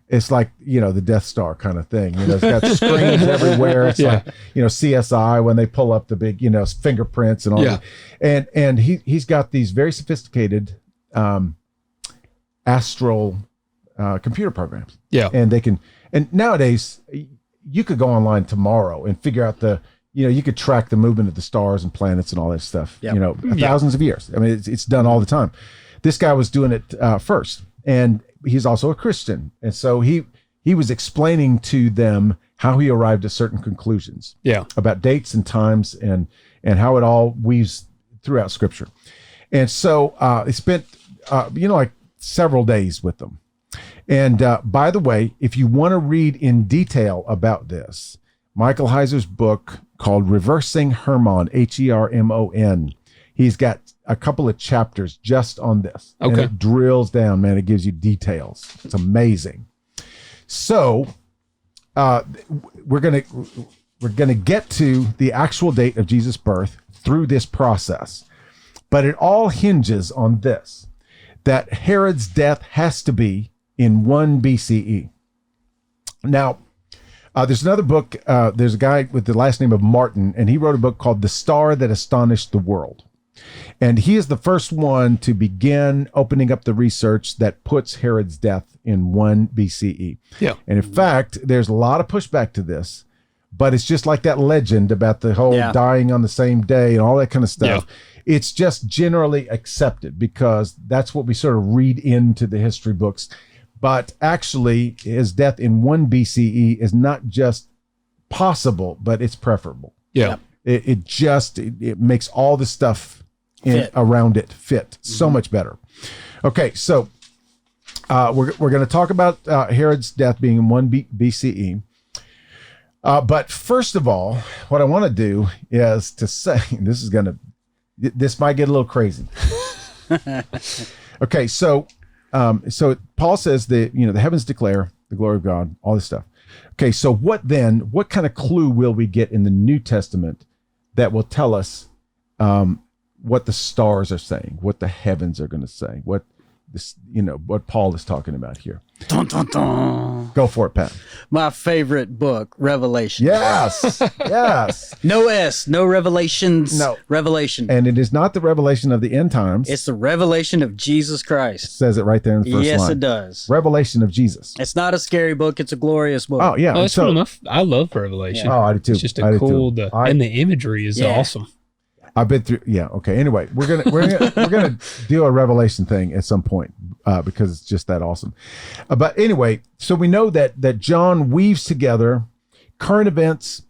it's like, the Death Star kind of thing. It's got screens everywhere. It's like, CSI when they pull up the big, fingerprints and all that. And he's got these very sophisticated astral computer programs. Yeah. And nowadays you could go online tomorrow and figure out you could track the movement of the stars and planets and all that stuff, thousands of years. I mean, it's done all the time. This guy was doing it first, and he's also a Christian. And so he was explaining to them how he arrived at certain conclusions about dates and times and how it all weaves throughout Scripture. And so he spent, like several days with them. And by the way, if you want to read in detail about this, Michael Heiser's book called Reversing Hermon, Hermon, he's got a couple of chapters just on this. Okay. And it drills down, man. It gives you details. It's amazing. So we're gonna get to the actual date of Jesus' birth through this process. But it all hinges on this, that Herod's death has to be in 1 BCE. Now, there's another book. There's a guy with the last name of Martin, and he wrote a book called The Star That Astonished the World. And he is the first one to begin opening up the research that puts Herod's death in 1 BCE. Yeah. And in fact, there's a lot of pushback to this, but it's just like that legend about the whole dying on the same day and all that kind of stuff. Yeah. It's just generally accepted because that's what we sort of read into the history books. But actually, his death in 1 BCE is not just possible, but it's preferable. Yeah. It makes all the stuff around it fit so much better. Okay, so we're going to talk about Herod's death being in 1 BCE. But first of all, what I want to do is to say, this might get a little crazy. Okay, so Paul says that, the heavens declare the glory of God, all this stuff. Okay, so what kind of clue will we get in the New Testament that will tell us what the stars are saying, what the heavens are going to say, what Paul is talking about here? Dun, dun, dun. Go for it, Pat. My favorite book, Revelation. Yes, yes. No S, no revelations. No. Revelation. And it is not the revelation of the end times. It's the revelation of Jesus It Christ. says it right there in the first line. Yes, it does. Revelation of Jesus. It's not a scary book. It's a glorious book. Oh, yeah. Oh, that's cool enough. I love Revelation. Oh, I do too. It's just I do cool, too. and the imagery is awesome. I've been through. Yeah. Okay. Anyway, we're gonna do a Revelation thing at some point because it's just that awesome. But anyway, so we know that John weaves together current events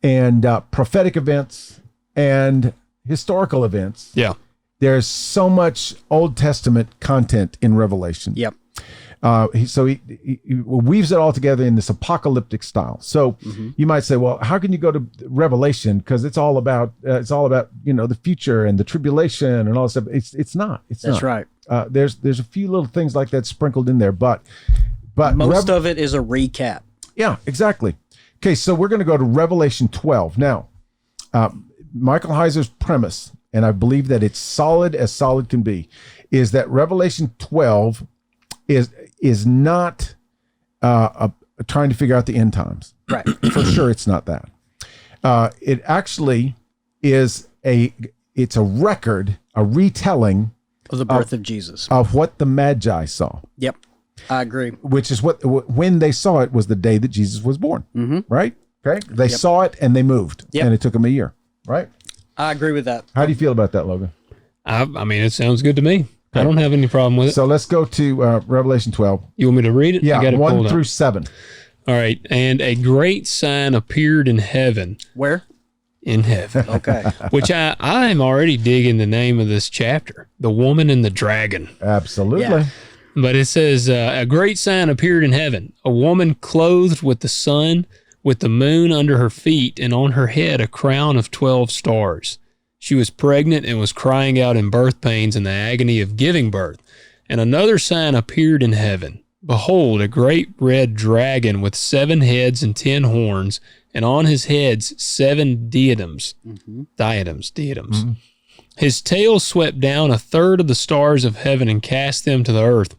and prophetic events and historical events. Yeah. There's so much Old Testament content in Revelation. Yep. He weaves it all together in this apocalyptic style. So you might say, well, how can you go to Revelation? Because it's all about the future and the tribulation and all that stuff. It's not. That's right. There's a few little things like that sprinkled in there, but most of it is a recap. Yeah, exactly. Okay, so we're going to go to Revelation 12 now. Michael Heiser's premise, and I believe that it's solid as solid can be, is that Revelation 12 is not trying to figure out the end times. Right. For sure, it's not that. It actually is it's a record, a retelling Of the birth of Jesus. of what the Magi saw. Yep. I agree. Which is when they saw it was the day that Jesus was born. Right? Okay. They saw it and they moved. Yep. And it took them a year. Right? I agree with that. How do you feel about that, Logan? I mean, it sounds good to me. I don't have any problem with it. So let's go to Revelation 12. You want me to read it? Yeah, I got it 1 pulled through up. 7. All right. And a great sign appeared in heaven. Where? In heaven. Okay. Which I'm already digging the name of this chapter, The Woman and the Dragon. Absolutely. Yeah. But it says, a great sign appeared in heaven, a woman clothed with the sun, with the moon under her feet, and on her head a crown of 12 stars. She was pregnant and was crying out in birth pains in the agony of giving birth. And another sign appeared in heaven. Behold, a great red dragon with 7 heads and 10 horns, and on his heads 7 diadems. Diadems. His tail swept down a third of the stars of heaven and cast them to the earth.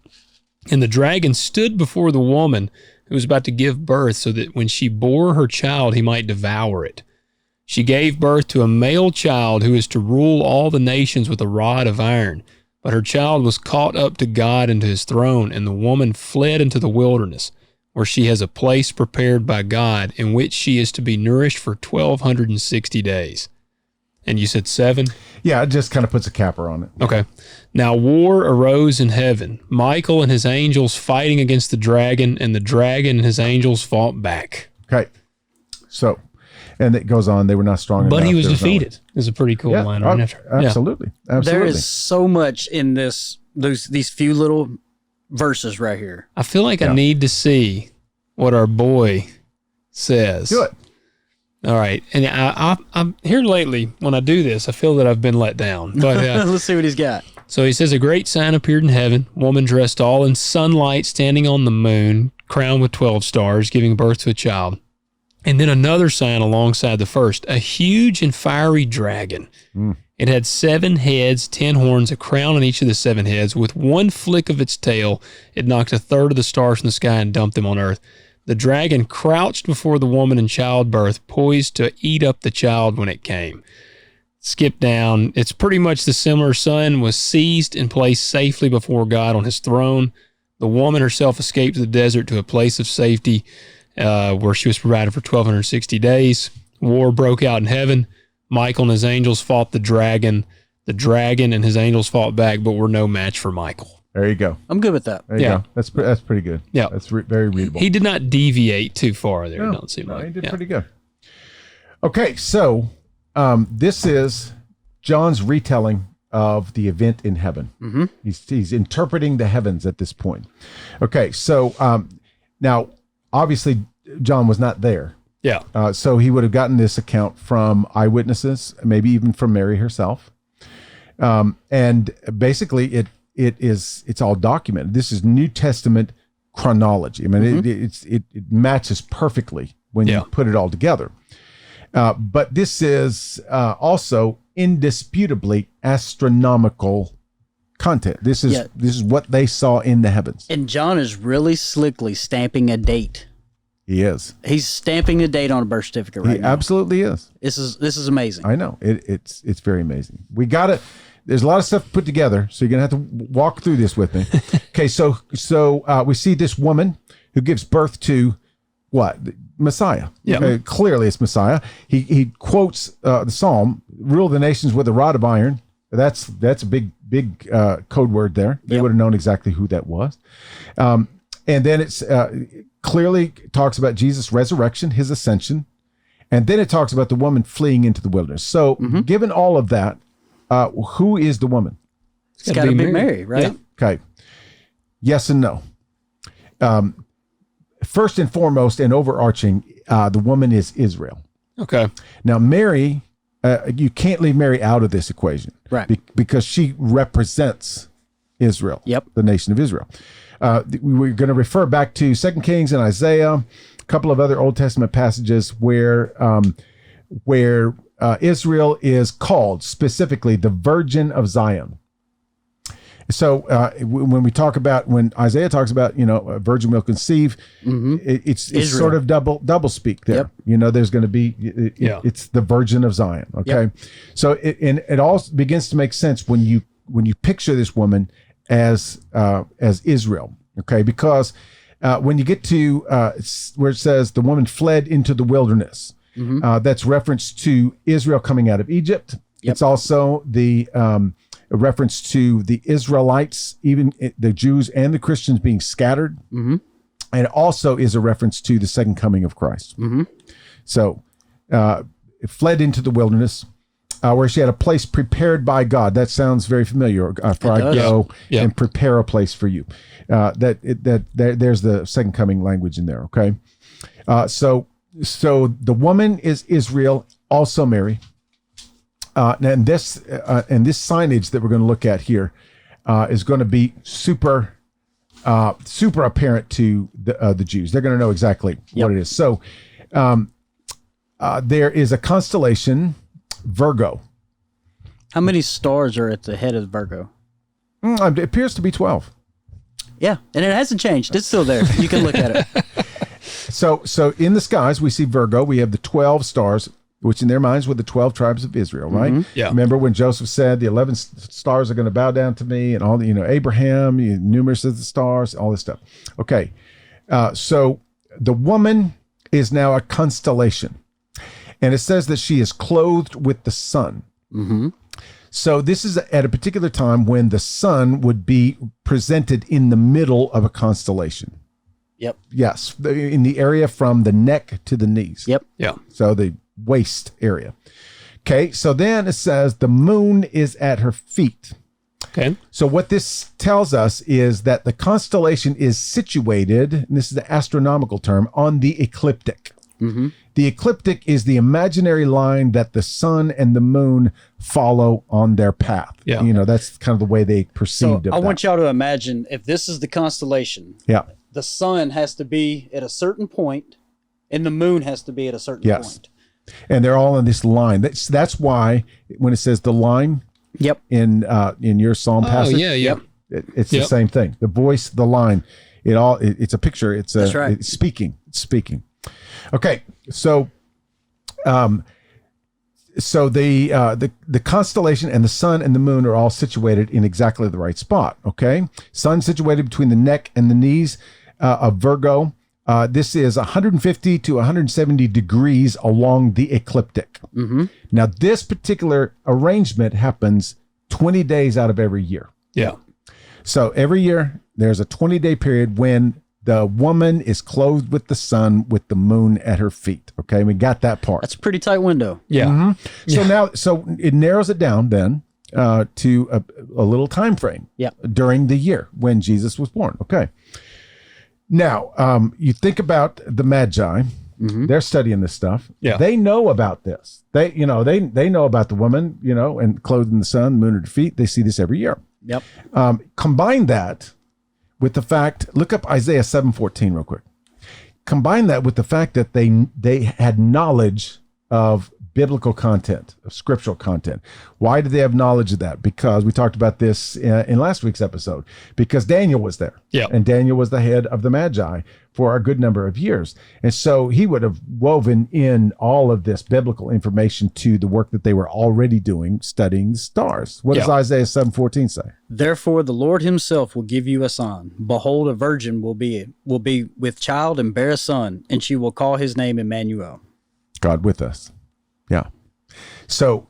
And the dragon stood before the woman who was about to give birth, so that when she bore her child, he might devour it. She gave birth to a male child who is to rule all the nations with a rod of iron. But her child was caught up to God and to his throne, and the woman fled into the wilderness, where she has a place prepared by God, in which she is to be nourished for 1,260 days. And you said 7? Yeah, it just kind of puts a capper on it. Okay. Now war arose in heaven, Michael and his angels fighting against the dragon, and the dragon and his angels fought back. Okay. So, and it goes on, they were not strong enough. But he was There no- defeated. It's a pretty cool line right after. Absolutely. Absolutely. There is so much in these few little verses right here. I feel like I need to see what our boy says. Do it. All right. And I'm here lately, when I do this, I feel that I've been let down. But Let's see what he's got. So he says, a great sign appeared in heaven, woman dressed all in sunlight, standing on the moon, crowned with 12 stars, giving birth to a child. And then another sign alongside the first, a huge and fiery dragon. It had 7 heads, 10 horns, a crown on each of the 7 heads. With one flick of its tail, it knocked a third of the stars from the sky and dumped them on earth. The dragon crouched before the woman in childbirth, poised to eat up the child when it came. Skip down. It's pretty much the similar. Son was seized and placed safely before God on his throne. The woman herself escaped to the desert to a place of safety where she was provided for 1,260 days. War broke out in heaven. Michael and his angels fought the dragon. The dragon and his angels fought back, but were no match for Michael. There you go. I'm good with that. There you go. That's pretty good. Yeah. That's very readable. He did not deviate too far there. No, It don't seem like. he did pretty good. Okay, so this is John's retelling of the event in heaven. Mm-hmm. He's interpreting the heavens at this point. Okay, so now obviously John was not there. Yeah. So he would have gotten this account from eyewitnesses, maybe even from Mary herself. And basically it's all documented. This is New Testament chronology. I mean, it matches perfectly when you put it all together. But this is also indisputably astronomical content. This is what they saw in the heavens. And John is really slickly stamping a date. He is. He's stamping a date on a birth certificate right now. He absolutely is. This is amazing. I know. It's very amazing. There's a lot of stuff put together, so you're gonna have to walk through this with me. Okay, so we see this woman who gives birth to what? Messiah. Yeah. Okay, clearly it's Messiah. He quotes the Psalm, "Rule the nations with a rod of iron." That's a big code word there. They would have known exactly who that was. And then it's clearly talks about Jesus' resurrection, his ascension, and then it talks about the woman fleeing into the wilderness. So, given all of that, who is the woman? It's got to be Mary, right? Yeah. Okay. Yes and no. First and foremost and overarching, the woman is Israel. Okay. Now, Mary, you can't leave Mary out of this equation. Right. Because she represents Israel. Yep. The nation of Israel. We're going to refer back to 2 Kings and Isaiah, a couple of other Old Testament passages where Israel is called specifically the Virgin of Zion. So when Isaiah talks about, a virgin will conceive, it's sort of double speak there. Yep. There's going to be, it's the Virgin of Zion. Okay. Yep. So it all begins to make sense when you picture this woman as Israel. Okay. Because when you get to where it says the woman fled into the wilderness, that's reference to Israel coming out of Egypt. Yep. It's also a reference to the Israelites, even the Jews and the Christians being scattered. And it also is a reference to the second coming of Christ. So it fled into the wilderness where she had a place prepared by God. That sounds very familiar. For I go and prepare a place for you. There's the second coming language in there. Okay. So the woman is Israel, also Mary. And this signage that we're going to look at here is going to be super apparent to the Jews. They're going to know exactly what it is. So there is a constellation, Virgo. How many stars are at the head of Virgo? It appears to be 12. Yeah, and it hasn't changed. It's still there. You can look at it. So in the skies, we see Virgo. We have the 12 stars, which in their minds were the 12 tribes of Israel, right? Yeah. Remember when Joseph said the 11 stars are going to bow down to me, and all Abraham, numerous of the stars, all this stuff. Okay. So the woman is now a constellation, and it says that she is clothed with the sun. So this is at a particular time when the sun would be presented in the middle of a constellation. Yep. Yes. In the area from the neck to the knees. Yep. Yeah. So the waist area. Okay, so then it says the moon is at her feet. Okay. So what this tells us is that the constellation is situated, and this is the astronomical term, on the ecliptic. Mm-hmm. The ecliptic is the imaginary line that the sun and the moon follow on their path. Yeah. You know, that's kind of the way they perceived it. I want y'all to imagine if this is the constellation, Yeah. the sun has to be at a certain point and the moon has to be at a certain Yes. point. And they're all in this line. That's why when it says the line Yep. in your Psalm Oh, passage, yeah, yeah. it's the same thing. The voice, the line, it's a picture. That's right. It's speaking. It's speaking. Okay, so the constellation and the sun and the moon are all situated in exactly the right spot. Okay, sun situated between the neck and the knees of Virgo. This is 150 to 170 degrees along the ecliptic. Mm-hmm. Now, this particular arrangement happens 20 days out of every year. Yeah. So every year there's a 20-day period when the woman is clothed with the sun, with the moon at her feet. Okay, we got that part. That's a pretty tight window. Yeah. Mm-hmm. So so it narrows it down then to a little time frame. Yeah. During the year when Jesus was born. Okay. Now, you think about the Magi. Mm-hmm. They're studying this stuff. Yeah. They know about this. They know about the woman, and clothed in the sun, moon at her feet. They see this every year. Yep. Combine that with the fact, look up Isaiah 7:14 real quick. Combine that with the fact that they had knowledge of biblical content, of scriptural content. Why did they have knowledge of that? Because we talked about this in last week's episode, because Daniel was there. Yeah. And Daniel was the head of the Magi for a good number of years. And so he would have woven in all of this biblical information to the work that they were already doing, studying the stars. What does Isaiah 7:14 say? Therefore, the Lord himself will give you a sign. Behold, a virgin will be with child and bear a son, and she will call his name Emmanuel. God with us. Yeah. So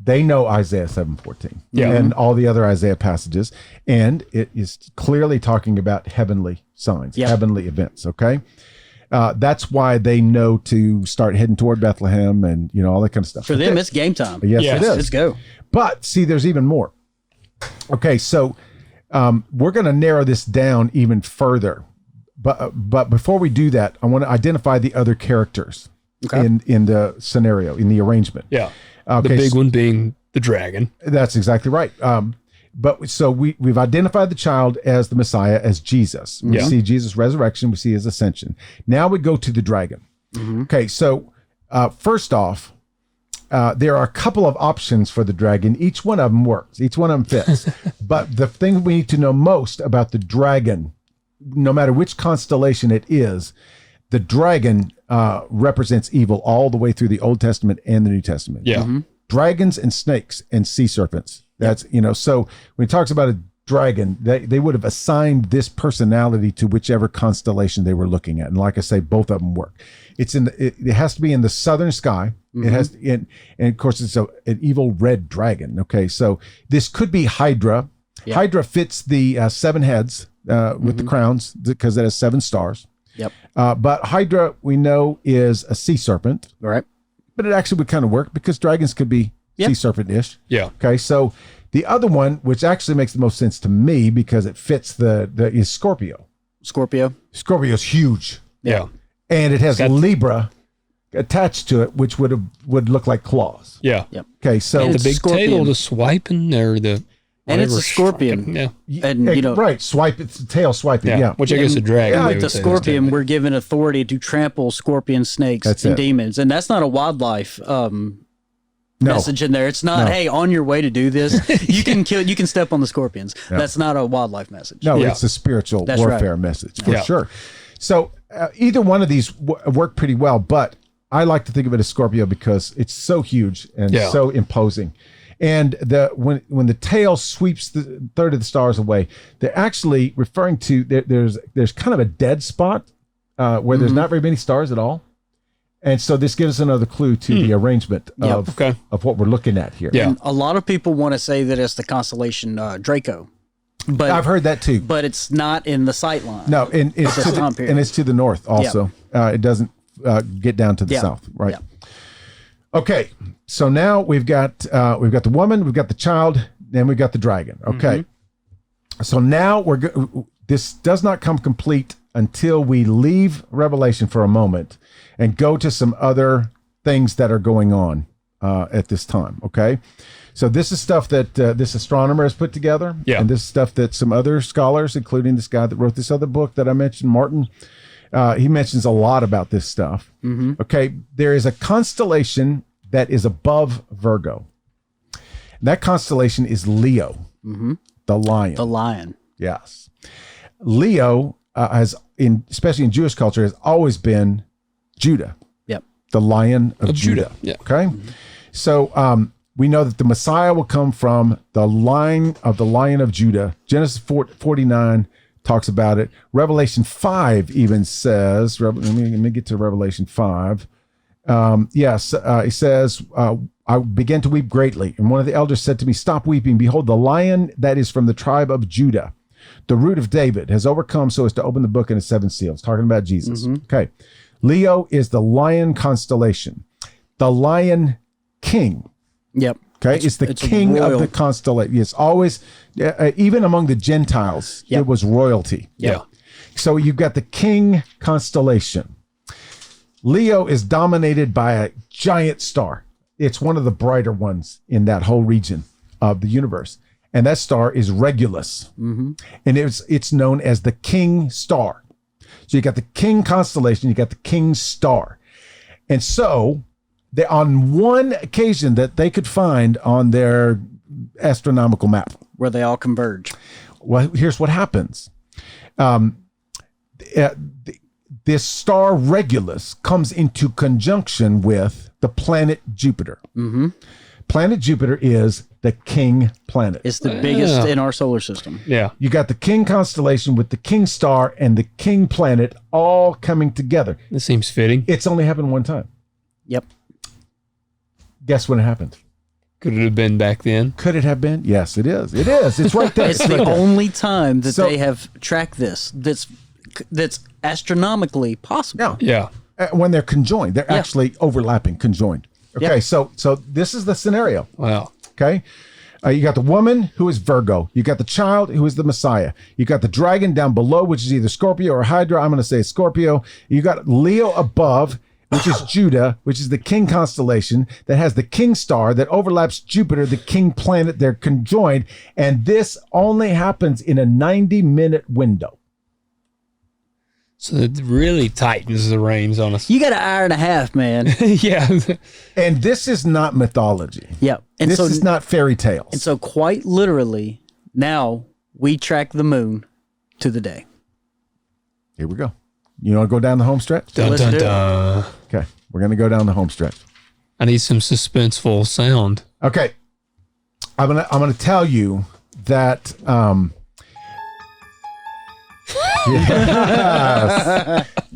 they know Isaiah 7:14 and all the other Isaiah passages, and it is clearly talking about heavenly signs, heavenly events. Okay. That's why they know to start heading toward Bethlehem and, all that kind of stuff. For them, it's game time. Yes, it is. Let's go. But see, there's even more. Okay. So we're going to narrow this down even further. But before we do that, I want to identify the other characters. Okay. In the scenario, in the arrangement. Yeah. Okay, The big one being the dragon. That's exactly right. But so we've identified the child as the Messiah, as Jesus. We see Jesus' resurrection. We see his ascension. Now we go to the dragon. Mm-hmm. Okay. So first off, there are a couple of options for the dragon. Each one of them works. Each one of them fits. But the thing we need to know most about the dragon, no matter which constellation it is, the dragon represents evil all the way through the Old Testament and the New Testament. Yeah. Mm-hmm. Dragons and snakes and sea serpents. That's, so when he talks about a dragon, they would have assigned this personality to whichever constellation they were looking at. And like I say, both of them work. It has to be in the southern sky. Mm-hmm. It has and of course it's an evil red dragon. Okay. So this could be Hydra. Yep. Hydra fits the 7 heads with the crowns because it has 7 stars. Yep. But Hydra, we know, is a sea serpent. All right. But it actually would kind of work because dragons could be sea serpent-ish. Yeah. Okay. So the other one, which actually makes the most sense to me because it fits is Scorpio. Scorpio. Scorpio's huge. Yeah. And it has Libra attached to it, which would look like claws. Yeah. Yep. Okay. So And the big Scorpion. tail, the swiping, or the... And it's a scorpion. striking. Yeah. And right, swipe it's the tail swiping. Yeah. Which I guess a dragon. And they with the would say is scorpion, different. we're given authority to trample scorpion, snakes, That's and it. demons. And that's not a wildlife message in there. It's not, hey, on your way to do this, you can step on the scorpions. That's not a wildlife message. No, Yeah. it's a spiritual That's warfare right. message for sure. So either one of these work pretty well, but I like to think of it as Scorpio because it's so huge and so imposing. And when the tail sweeps the third of the stars away, they're actually referring to there's kind of a dead spot where there's not very many stars at all. And so this gives us another clue to the arrangement of what we're looking at here. Yeah. And a lot of people want to say that it's the constellation Draco. But I've heard that too. But it's not in the sight line. No, and it's to the north also. It doesn't get down to the south, right? Yeah. Okay, so now we've got the woman, we've got the child. then we got the dragon. Okay. So now this does not come complete until we leave Revelation for a moment and go to some other things that are going on at this time. Okay. So this is stuff that this astronomer has put together. Yeah. And this is stuff that some other scholars, including this guy that wrote this other book that I mentioned, Martin, he mentions a lot about this stuff. Okay. There is a constellation that is above Virgo. That constellation is Leo, the lion. The lion. Yes. Leo especially in Jewish culture, has always been Judah. Yep. The Lion of Judah. Yeah. Okay. So we know that the Messiah will come from the line of the Lion of Judah. Genesis 49 talks about it. Revelation 5 even says, let me get to Revelation 5. It says, I began to weep greatly. And one of the elders said to me, stop weeping. Behold, the lion that is from the tribe of Judah, the root of David, has overcome so as to open the book and its 7 seals. Talking about Jesus. Okay. Leo is the lion constellation, the lion king. Yep. Okay. It's the king of the constellation. It's always, even among the Gentiles, it was royalty. Yeah. So you've got the king constellation. Leo is dominated by a giant star. It's one of the brighter ones in that whole region of the universe. And that star is Regulus. And it's known as the king star. So you got the king constellation, you got the king star. And so on one occasion that they could find on their astronomical map, where they all converge. Well, here's what happens. This star Regulus comes into conjunction with the planet Jupiter. Planet Jupiter is the king planet. It's the biggest in our solar system. Yeah. You got the king constellation with the king star and the king planet all coming together. This seems fitting. It's only happened one time. Yep. Guess when it happened? Could it have been back then? Could it have been? Yes, it is. It is. It's right there. It's the only time that they have tracked this that's astronomically possible. Yeah. When they're conjoined, they're actually overlapping, conjoined. Okay, so this is the scenario. Wow. Okay. You got the woman who is Virgo. You got the child who is the Messiah. You got the dragon down below, which is either Scorpio or Hydra. I'm going to say Scorpio. You got Leo above, which is Judah, which is the king constellation that has the king star that overlaps Jupiter, the king planet. They're conjoined. And this only happens in a 90-minute window. So it really tightens the reins on us. You got an hour and a half, man. Yeah. And this is not mythology. Yep. And this is not fairy tales. And so quite literally, now we track the moon to the day. Here we go. You want to go down the home stretch? Dun, dun, dun. Okay. We're going to go down the home stretch. I need some suspenseful sound. Okay. I'm gonna tell you that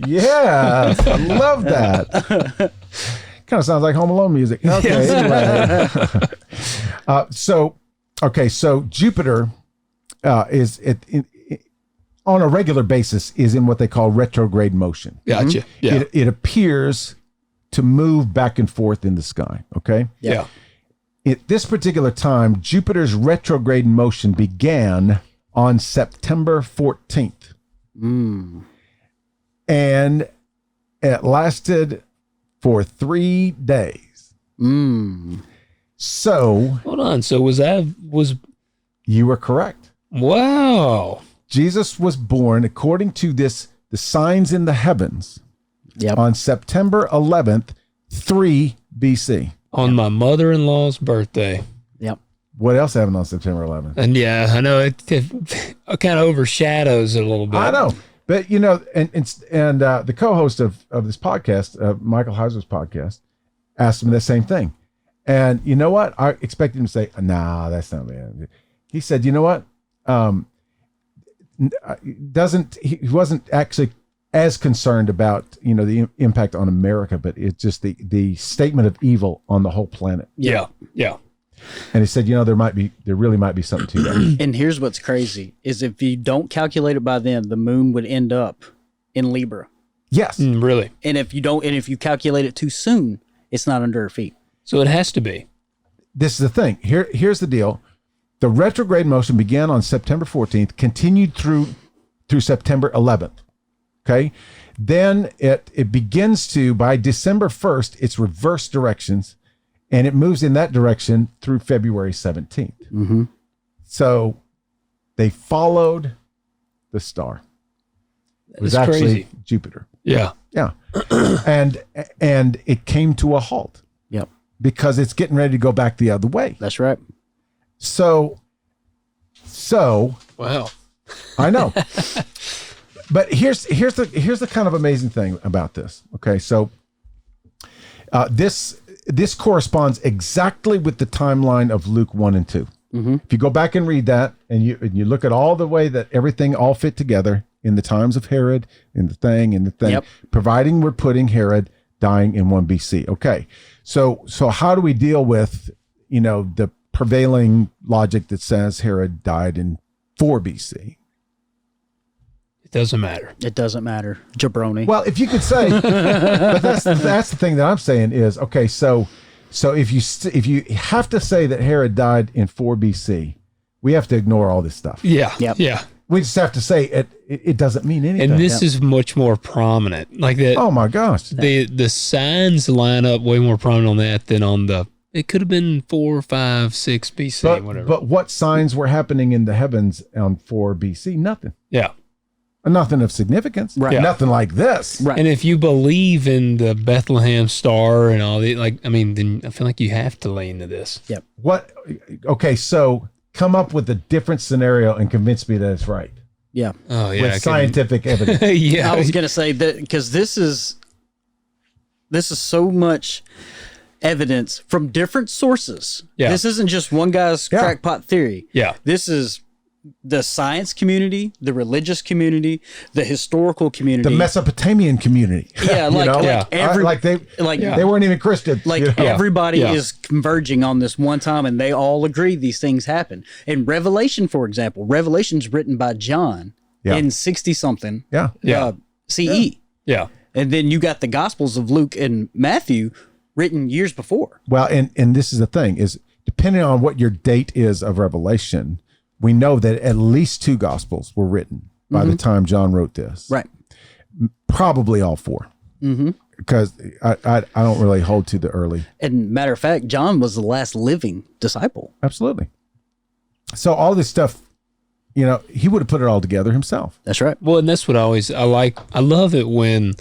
yes, I love that. Kind of sounds like Home Alone music. Okay, anyway. So Jupiter is on a regular basis is in what they call retrograde motion. Gotcha. Yeah. It appears to move back and forth in the sky. Okay. Yeah. At this particular time, Jupiter's retrograde motion began on September 14th. And it lasted for 3 days. So hold on. So was you were correct. Wow. Jesus was born according to the signs in the heavens. Yep. On September 11th, 3 BC. On my mother-in-law's birthday. Yep. What else happened on September 11th? And yeah, I know it kind of overshadows it a little bit. I know. But, and the co-host of this podcast, Michael Heiser's podcast, asked him the same thing. And you know what? I expected him to say, nah, that's not bad. He said, you know what? He wasn't actually as concerned about, the impact on America, but it's just the statement of evil on the whole planet. Yeah. Yeah. And he said, there really might be something to that. And here's what's crazy is if you don't calculate it by then, the moon would end up in Libra. Yes. Really. And if you calculate it too soon, it's not under her feet. So it has to be. This is the thing. Here's the deal. The retrograde motion began on September 14th, continued through September 11th. Okay. Then it begins to, by December 1st, it's reverse directions, and it moves in that direction through February 17th. Mm-hmm. So they followed the star. It was actually crazy. Jupiter. Yeah. Yeah. and it came to a halt. Yep. Because it's getting ready to go back the other way. That's right. So Wow. I know. But here's the kind of amazing thing about this. Okay, so this corresponds exactly with the timeline of Luke 1 and 2. Mm-hmm. If you go back and read that, and you look at all the way that everything all fit together in the times of Herod, in the thing, Yep. providing we're putting Herod dying in 1 BC. Okay, so how do we deal with the prevailing logic that says Herod died in 4 BC? It doesn't matter. It doesn't matter. Jabroni. Well, if you could say, but that's the thing that I'm saying is, okay, so if you have to say that Herod died in 4 BC, we have to ignore all this stuff. Yeah. Yep. Yeah. We just have to say it doesn't mean anything. And this is much more prominent. Like that. Oh my gosh. The signs line up way more prominent on that than on it could have been 4, 5, 6 BC, whatever. But what signs were happening in the heavens on 4 BC? Nothing. Yeah. Nothing of significance. Right. Yeah. Nothing like this. Right. And if you believe in the Bethlehem star and all the, then I feel like you have to lean to this. Yep. Okay, so come up with a different scenario and convince me that it's right. Yeah. Oh, yeah. With scientific evidence. Yeah. I was going to say that because this is so much evidence from different sources. Yeah. This isn't just one guy's Yeah. crackpot theory. Yeah. This is the science community, the religious community, the historical community, The Mesopotamian community. Yeah, like, Yeah. They weren't even Christians. Everybody Yeah. is converging on this one time, and they all agree these things happen. In Revelation, for example, Revelation's written by John in 60 something Yeah. Yeah. CE. Yeah. And then you got the Gospels of Luke and Matthew written years before. Well, and this is the thing is depending on what your date is of Revelation, we know that at least 2 Gospels were written by the time John wrote this. Right. Probably all 4. Mm-hmm. Because I don't really hold to the early. And matter of fact, John was the last living disciple. Absolutely. So all this stuff, he would have put it all together himself. That's right. Well, and that's what I love it when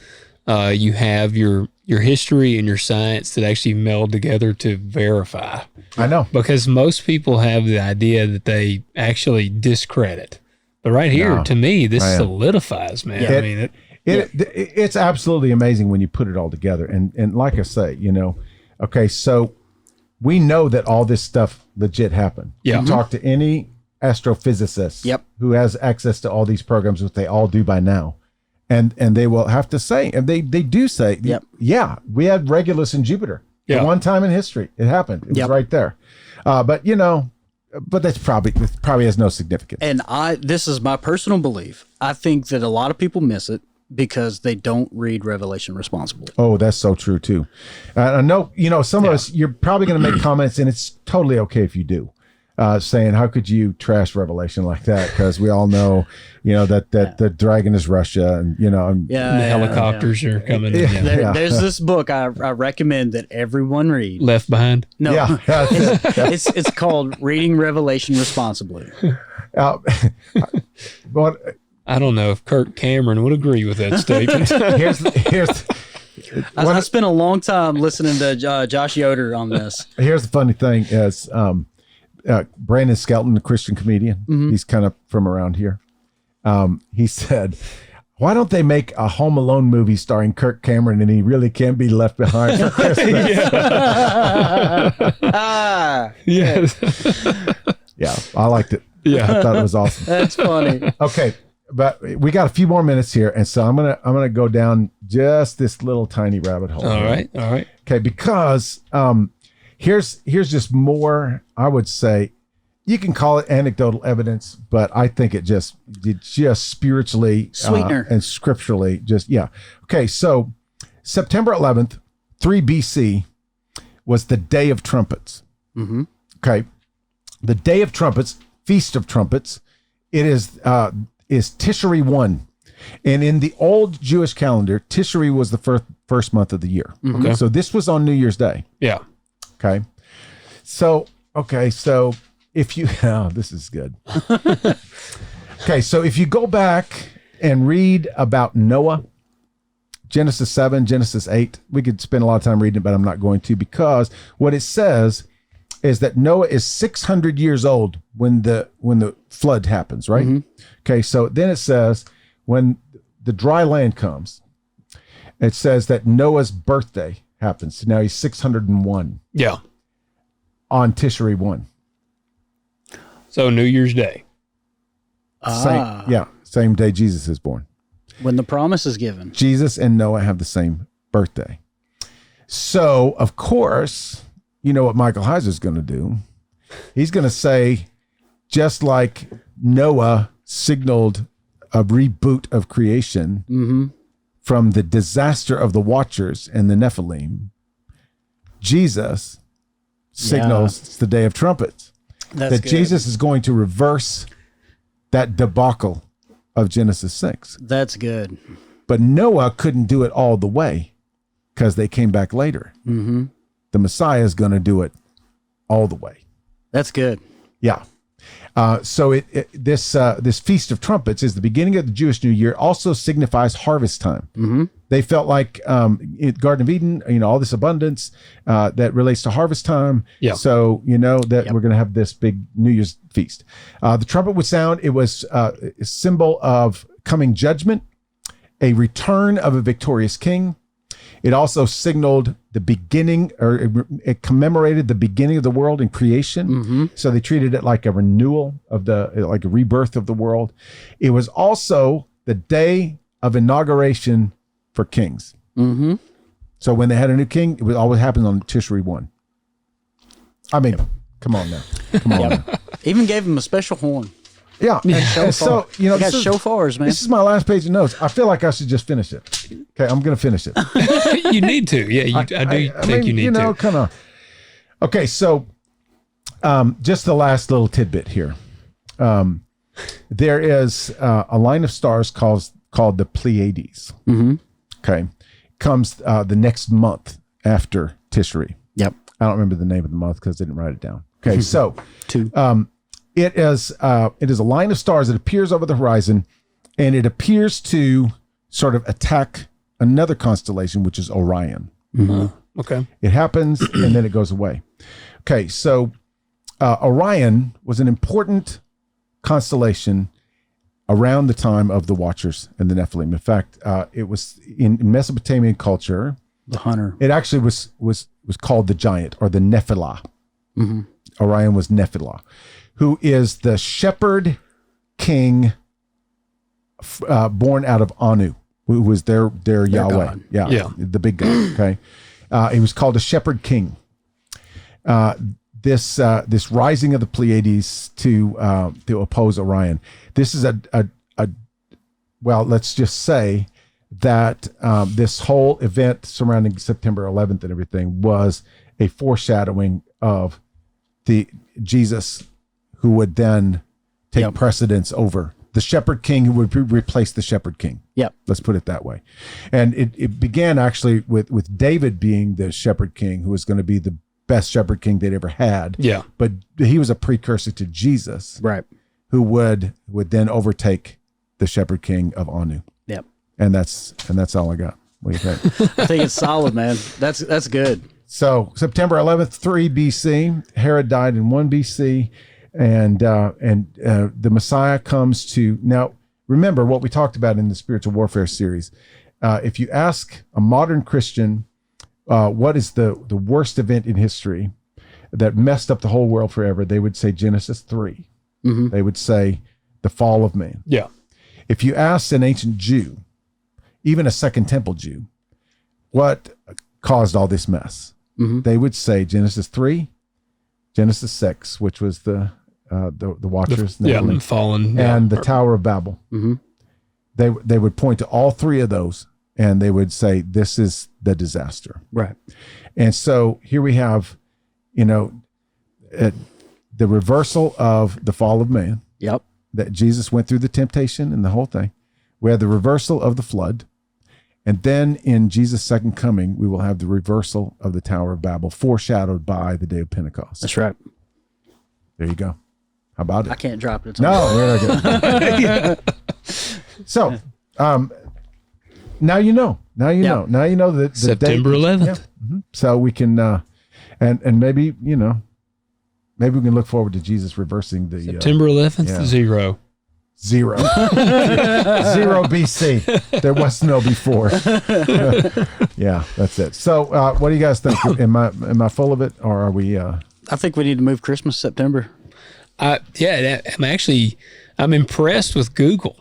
you have your history and your science that actually meld together to verify. I know. Because most people have the idea that they actually discredit. But right here, No. to me, this Right. solidifies, man. Yeah. I mean, It's absolutely amazing when you put it all together. And like I say, okay, so we know that all this stuff legit happened. Yeah. You talk to any astrophysicist Yep. who has access to all these programs, which they all do by now. And they will have to say, and they do say, Yep. yeah, we had Regulus in Jupiter. Yeah. At one time in history, it happened. It was Yep. right there. But it probably has no significance. And this is my personal belief. I think that a lot of people miss it because they don't read Revelation responsibly. Oh, that's so true too. I know, some of us, you're probably going to make comments, and it's totally okay if you do. Saying, how could you trash Revelation like that? Because we all know, that the dragon is Russia, and the helicopters are coming in. Yeah. There, There's this book I recommend that everyone read. Left Behind. No, Yeah. it's called Reading Revelation Responsibly. But I don't know if Kirk Cameron would agree with that statement. here's I spent a long time listening to Josh Yoder on this. here's the funny thing is, Brandon Skelton, the Christian comedian, he's kind of from around here. He said, why don't they make a Home Alone movie starring Kirk Cameron and he really can't be left behind for Christmas? Yeah. Yeah, I liked it. Yeah. I thought it was awesome. That's funny. Okay, but we got a few more minutes here, and so I'm gonna go down just this little tiny rabbit hole. All right. Okay, because here's just more. I would say you can call it anecdotal evidence, but I think it just spiritually Sweetener. and scripturally Okay, so September 11th, 3 BC was the Day of Trumpets. Mm-hmm. Okay, the Day of Trumpets, Feast of Trumpets. It is Tishri 1. And in the old Jewish calendar, Tishri was the first month of the year. Okay. So this was on New Year's Day. Yeah. Okay. So if you, this is good. Okay. So if you go back and read about Noah, Genesis 7, Genesis 8, we could spend a lot of time reading it, but I'm not going to, because what it says is that Noah is 600 years old when the flood happens, right? Mm-hmm. Okay. So then it says, when the dry land comes, it says that Noah's birthday happens. Now he's 601. Yeah. On Tishri 1. So New Year's Day. Same day Jesus is born. When the promise is given. Jesus and Noah have the same birthday. So, of course, you know what Michael Heiser's going to do? He's going to say, just like Noah signaled a reboot of creation from the disaster of the Watchers and the Nephilim, Jesus signals the Day of Trumpets. That's good. Jesus is going to reverse that debacle of Genesis 6. That's good. But Noah couldn't do it all the way because they came back later. Mm-hmm. The Messiah is going to do it all the way. That's good. Yeah. So this Feast of Trumpets is the beginning of the Jewish New Year. Also signifies harvest time. Mm-hmm. They felt like Garden of Eden, all this abundance that relates to harvest time. Yeah. So that we're going to have this big New Year's feast. The trumpet would sound. It was a symbol of coming judgment, a return of a victorious king. It also signaled the beginning, or it commemorated the beginning of the world in creation. Mm-hmm. So they treated it like a renewal like a rebirth of the world. It was also the day of inauguration for kings. Mm-hmm. So when they had a new king, it would always happen on Tishri 1. I mean, come on now. Now. Even gave him a special horn. Yeah. And so, you got shofars, man. This is my last page of notes. I feel like I should just finish it. Okay, I'm going to finish it. You need to. Yeah, I think you need to. Come on. Okay, so just the last little tidbit here. There is a line of stars called the Pleiades. Mm-hmm. Okay. Comes the next month after Tishri. Yep. I don't remember the name of the month because I didn't write it down. Okay, so 2. It is a line of stars that appears over the horizon, and it appears to sort of attack another constellation, which is Orion. Mm-hmm. Okay. It happens, and then it goes away. Okay, so Orion was an important constellation around the time of the Watchers and the Nephilim. In fact, it was in Mesopotamian culture. The hunter. It actually was called the giant, or the Nephilah. Mm-hmm. Orion was Nephilah, who is the shepherd king born out of Anu, who was their Yahweh. God. Yeah, the big guy. Okay. He was called a shepherd king. This rising of the Pleiades to oppose Orion. This is well, let's just say that this whole event surrounding September 11th and everything was a foreshadowing of the Jesus who would then take precedence over the shepherd king, who would replace the shepherd king. Yep. Let's put it that way. And it began actually with David being the shepherd king, who was going to be the best shepherd king they'd ever had. Yeah. But he was a precursor to Jesus. Right. Who would then overtake the shepherd king of Anu. Yep. And that's all I got. What do you think? I think it's solid, man. That's good. So September 11th, 3 BC, Herod died in 1 BC, and the Messiah comes to, now remember what we talked about in the spiritual warfare series. If you ask a modern Christian, what is the worst event in history that messed up the whole world forever, they would say Genesis 3. Mm-hmm. They would say the fall of man. Yeah. If you ask an ancient Jew, even a Second Temple Jew, what caused all this mess, they would say Genesis 3, Genesis 6, which was the Watchers, the fallen, and the Tower of Babel. Mm-hmm. They would point to all three of those, and they would say this is the disaster. Right. And so here we have, the reversal of the fall of man. Yep. That Jesus went through the temptation and the whole thing. We have the reversal of the flood. And then in Jesus' second coming, we will have the reversal of the Tower of Babel, foreshadowed by the day of Pentecost. That's right. There you go. How about it? I can't drop it. No, we're not good. So, now you know. Now you know. Now you know that the September date, 11th. Yeah. Mm-hmm. So we can, and maybe, maybe we can look forward to Jesus reversing the September 11th, 0. 0 BC. There was no before. Yeah, that's it. So, what do you guys think? Am I full of it, or are we? I think we need to move Christmas September. I'm impressed with Google.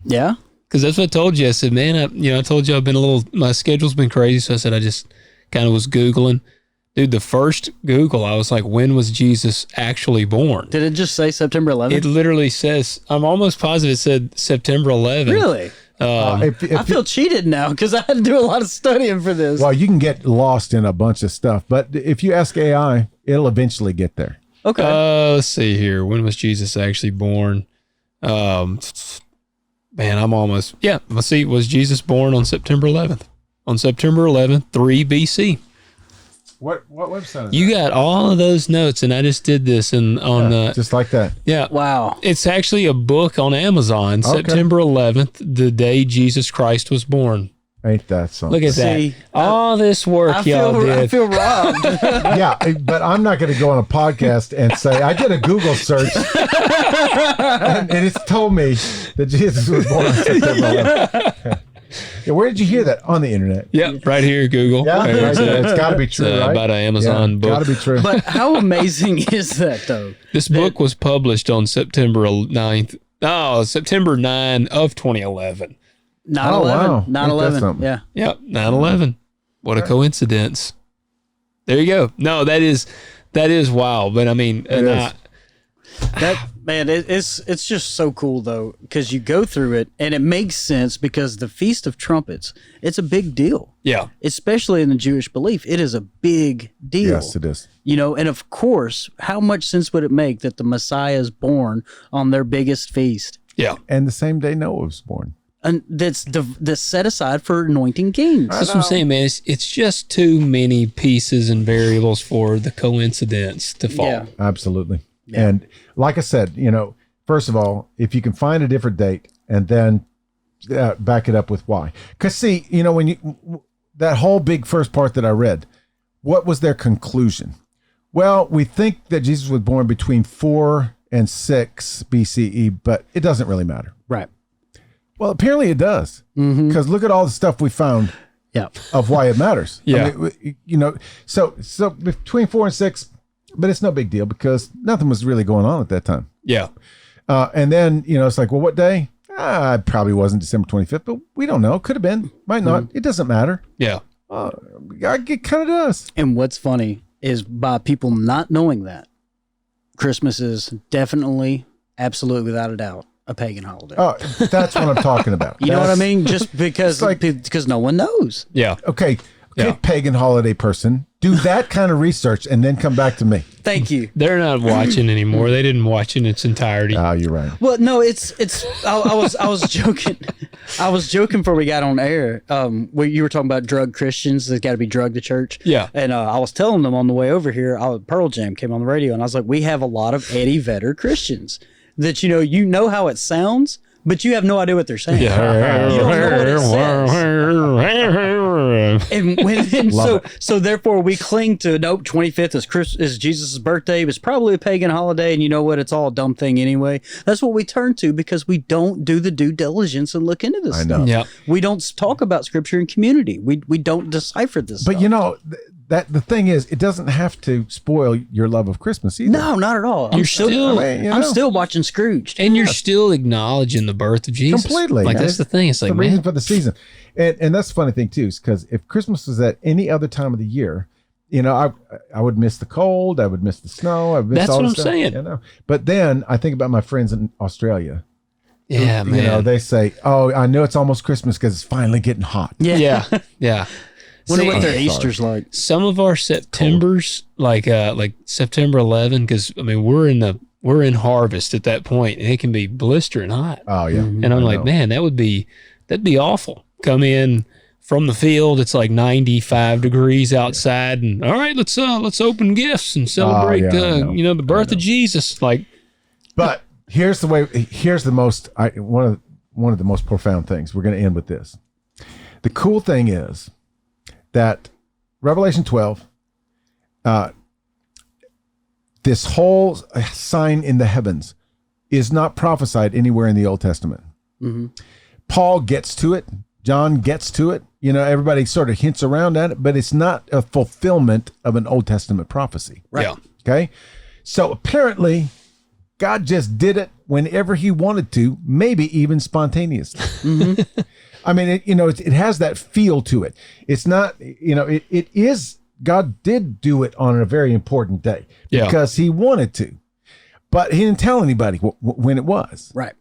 Yeah. Because that's what I told you. I said, man, I told you my schedule's been crazy. So I said, I just kind of was Googling. Dude, the first Google, I was like, when was Jesus actually born? Did it just say September 11th? It literally says, I'm almost positive it said September 11th. Really? I feel cheated now because I had to do a lot of studying for this. Well, you can get lost in a bunch of stuff, but if you ask AI, it'll eventually get there. Okay. Let's see here. When was Jesus actually born? Man, I'm almost, let's see. Was Jesus born on September 11th? On September 11th, 3 BC. What website is You that? got all of those notes, and I just did this Just like that. Yeah. Wow. It's actually a book on Amazon, Okay. September 11th, the day Jesus Christ was born. Ain't that something? Look at See, that. All this work y'all did. I feel robbed. Yeah, but I'm not going to go on a podcast and say, I did a Google search and it's told me that Jesus was born on September 11th. Yeah, where did you hear that? On the internet. Yeah, right here, Google. Yeah, Right, right there. It's got to be true, right? about an Amazon book. Got to be true. But how amazing is that, though? This book was published on September 9th. Oh, September 9 of 2011. 9/11. wow. Ain't that 9/11. something? Yeah. Yep, 9/11. What a coincidence. There you go. No, that is wild. But I mean, That man, it's just so cool though, because you go through it and it makes sense because the Feast of Trumpets, it's a big deal. yeah, Especially in the Jewish belief, it is a big deal. Yes, it is. And of course, how much sense would it make that the Messiah is born on their biggest feast? yeah. And the same day Noah was born. And that's set aside for anointing kings. That's what I'm saying, man. It's just too many pieces and variables for the coincidence to fall. Yeah. Absolutely. Yeah. And like I said, first of all, if you can find a different date and then back it up with why. Because see, when that whole big first part that I read, what was their conclusion? Well, we think that Jesus was born between 4 and 6 BCE, but it doesn't really matter. Right. Well, apparently it does. Because look at all the stuff we found Yeah. of why it matters. Yeah. I mean, so between 4 and 6, but it's no big deal because nothing was really going on at that time. Yeah. And then, it's like, well, what day? It probably wasn't December 25th, but we don't know. Could have been, might not. It doesn't matter. Yeah. It kind of does. And what's funny is by people not knowing that, Christmas is definitely, absolutely, without a doubt, a pagan holiday. Oh, that's what I'm talking about. You know what I mean? Just because because no one knows. Yeah. Okay, Yeah. pagan holiday person, do that kind of research and then come back to me. Thank you. They're not watching anymore. They didn't watch in its entirety. Oh, you're right. Well, no, it's. I was joking. I was joking before we got on air. Where you were talking about drug Christians that got to be drugged to church. Yeah. And I was telling them on the way over here. Pearl Jam came on the radio, and I was like, we have a lot of Eddie Vedder Christians that you know how it sounds, but you have no idea what they're saying. Yeah. You don't know what it says. And so therefore we cling to 25th is Jesus' birthday. It's probably a pagan holiday, and you know what? It's all a dumb thing anyway. That's what we turn to because we don't do the due diligence and look into this I stuff. know. Yeah. We don't talk about scripture in community. We don't decipher this But stuff. that the thing is, it doesn't have to spoil your love of Christmas either. No, not at all. I'm still watching Scrooged. And you're still acknwollenging the birth of Jesus. Completely. Like, that's the thing. It's like, the reason man, for the season. And that's the funny thing too, is because if Christmas was at any other time of the year, I would miss the cold, I would miss the snow, I would miss That's all what the I'm stuff, saying. But then I think about my friends in Australia. yeah, man. They say, "Oh, I know it's almost Christmas because it's finally getting hot." Yeah. Yeah. Wonder what their Sorry. Easter's like. Some of our Septembers, like September 11, because I mean we're in harvest at that point, and it can be blistering hot. Oh yeah. And I'm like, man, that'd be awful. Come in from the field, it's like 95 degrees outside, and all right, let's open gifts and celebrate the birth of Jesus. Like, But here's the most one of the most profound things. We're going to end with this. The cool thing is that Revelation 12, this whole sign in the heavens is not prophesied anywhere in the Old Testament. Mm-hmm. Paul gets to it. John gets to it. Everybody sort of hints around at it, but it's not a fulfillment of an Old Testament prophecy. Right. yeah, Okay. So apparently God just did it whenever he wanted to, maybe even spontaneously. Mm-hmm. I mean, it has that feel to it. It's not, it is, God did do it on a very important day because he wanted to, but he didn't tell anybody when it was. Right.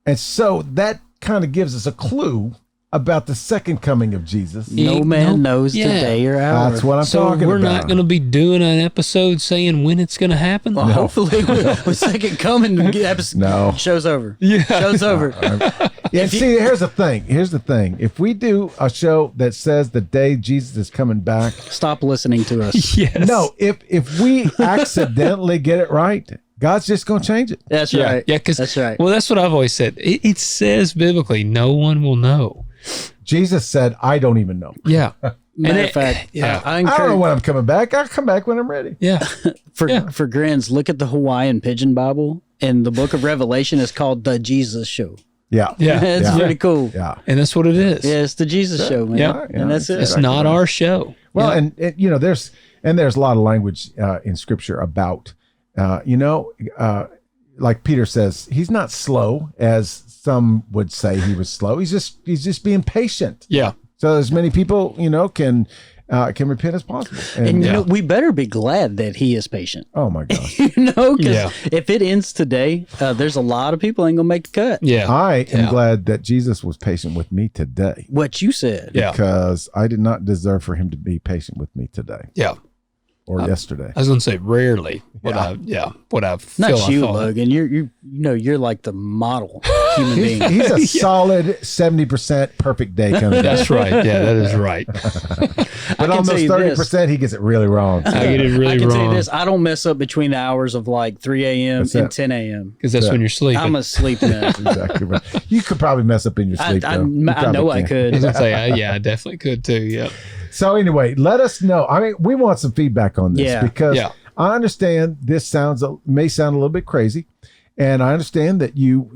And so that kind of gives us a clue about the second coming of Jesus. No man knows the day or hour. That's what I'm talking about. we're not going to be doing an episode saying when it's going to happen. Well, hopefully with second coming, episode, show's over. Yeah. Show's over. Yeah, see, here's the thing. If we do a show that says the day Jesus is coming back, Stop listening to us. Yes. no, if we accidentally get it right, God's just going to change it. That's Yeah, right. yeah, because that's right. Well, that's what I've always said. It says biblically, no one will know. Jesus said, I don't even know. Yeah. Matter of fact, yeah. I I don't know encourage when I'm coming back. I'll come back when I'm ready. Yeah. for grins. Look at the Hawaiian Pigeon Bible, and the Book of Revelation is called the Jesus Show. Yeah. Yeah. It's pretty cool. Yeah. And that's what it is. Yeah, it's the Jesus Show, man. Yeah. And that's it. It's not our show. Well, Yeah. and there's a lot of language in Scripture about, like Peter says, he's not slow as some would say he was slow. He's just being patient. Yeah. So as many people can repent as possible. And we better be glad that he is patient. Oh my gosh, Because if it ends today, there's a lot of people ain't gonna make the cut. Yeah. I am glad that Jesus was patient with me today. What you said. Yeah. Because I did not deserve for him to be patient with me today Yeah. or yesterday. I was going to say rarely what I feel Not you, I thought. Logan. You're like the model human being. He's a solid 70% perfect day coming. That's right. Yeah, that is right. But on those 30%, he gets it really wrong. I get it really I can tell you wrong this: I don't mess up between the hours of like 3 a.m. That's and it. 10 a.m. because that's when you're sleeping. I'm a sleep man. Exactly right. You could probably mess up in your sleep. I though. You know probably I can. I could. was going to say, I definitely could too. Yeah. So anyway, let us know. I mean, we want some feedback on this because I understand this may sound a little bit crazy, and I understand that you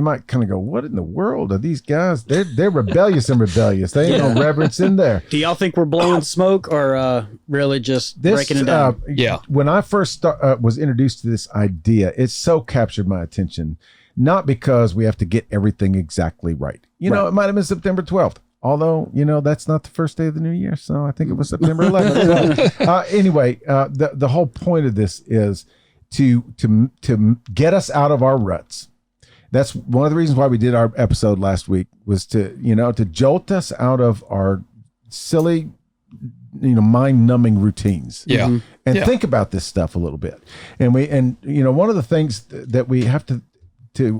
might kind of go, "What in the world are these guys? They're rebellious and rebellious. They ain't no reverence in there." Do y'all think we're blowing smoke or really just breaking it down? When I first was introduced to this idea, it so captured my attention, not because we have to get everything exactly right. It might have been September 12th. Although, that's not the first day of the new year. So I think it was September 11th. Anyway, the whole point of this is to get us out of our ruts. That's one of the reasons why we did our episode last week, was to jolt us out of our silly, mind-numbing routines. Yeah. And think about this stuff a little bit. And one of the things that we have to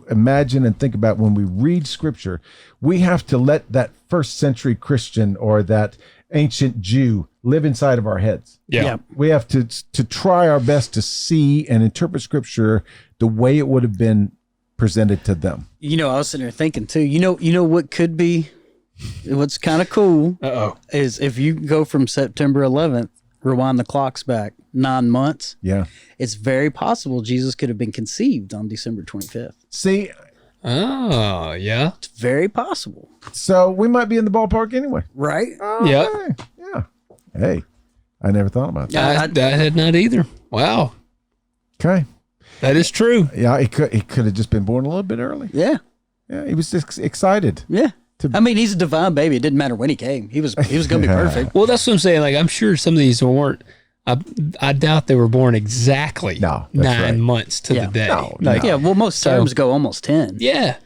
imagine and think about when we read Scripture, we have to let that first century Christian or that ancient Jew live inside of our heads. Yeah. We have to try our best to see and interpret Scripture the way it would have been presented to them. I was sitting there thinking too. You know what could be, what's kind of cool is if you go from September 11th, rewind the clocks back 9 months. Yeah. It's very possible Jesus could have been conceived on December 25th. See, Oh, yeah. It's very possible. so we might be in the ballpark anyway. Right? Yeah. Okay. Yeah. Hey, I never thought about that. I had not either. Wow. Okay. That is true. Yeah, he could have just been born a little bit early. Yeah. Yeah, he was just excited. Yeah. I mean, he's a divine baby. It didn't matter when he came. He was going to be perfect. Well, that's what I'm saying. Like, I'm sure some of these weren't. I doubt they were born exactly No, 9 right. months to the day. No, Like, Yeah, well, most terms go almost 10. yeah.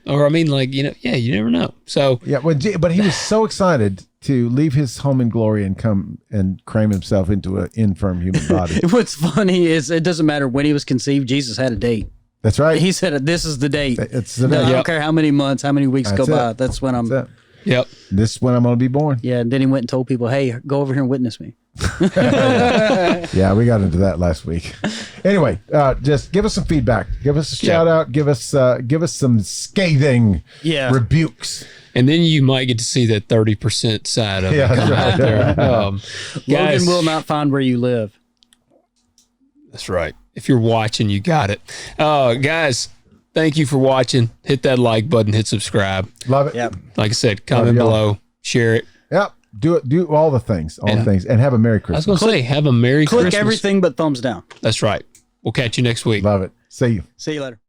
Or I mean, like, you never know. So Yeah, but he was so excited to leave his home in glory and come and cram himself into an infirm human body. What's funny is it doesn't matter when he was conceived. Jesus had a date. That's right. He said, "This is the date. It's the No, I day. don't care how many months, how many weeks That's go by. it. That's when I'm." That's it. yep. This is when I'm going to be born. Yeah, and then he went and told people, "Hey, go over here and witness me." Yeah, we got into that last week. Anyway, just give us some feedback. Give us a shout out. Give us some scathing rebukes. And then you might get to see that 30% side of it come out there. Logan Guys, will not find where you live. That's right. If you're watching, you got it. Guys, thank you for watching. Hit that like button. Hit subscribe. Love it. Yep. Like I said, comment below. Share it. Yep. Do all the things. And have a Merry I was Christmas. going to say, have a Merry Click Christmas. everything but thumbs down. That's right. We'll catch you next week. Love it. See you. See you later.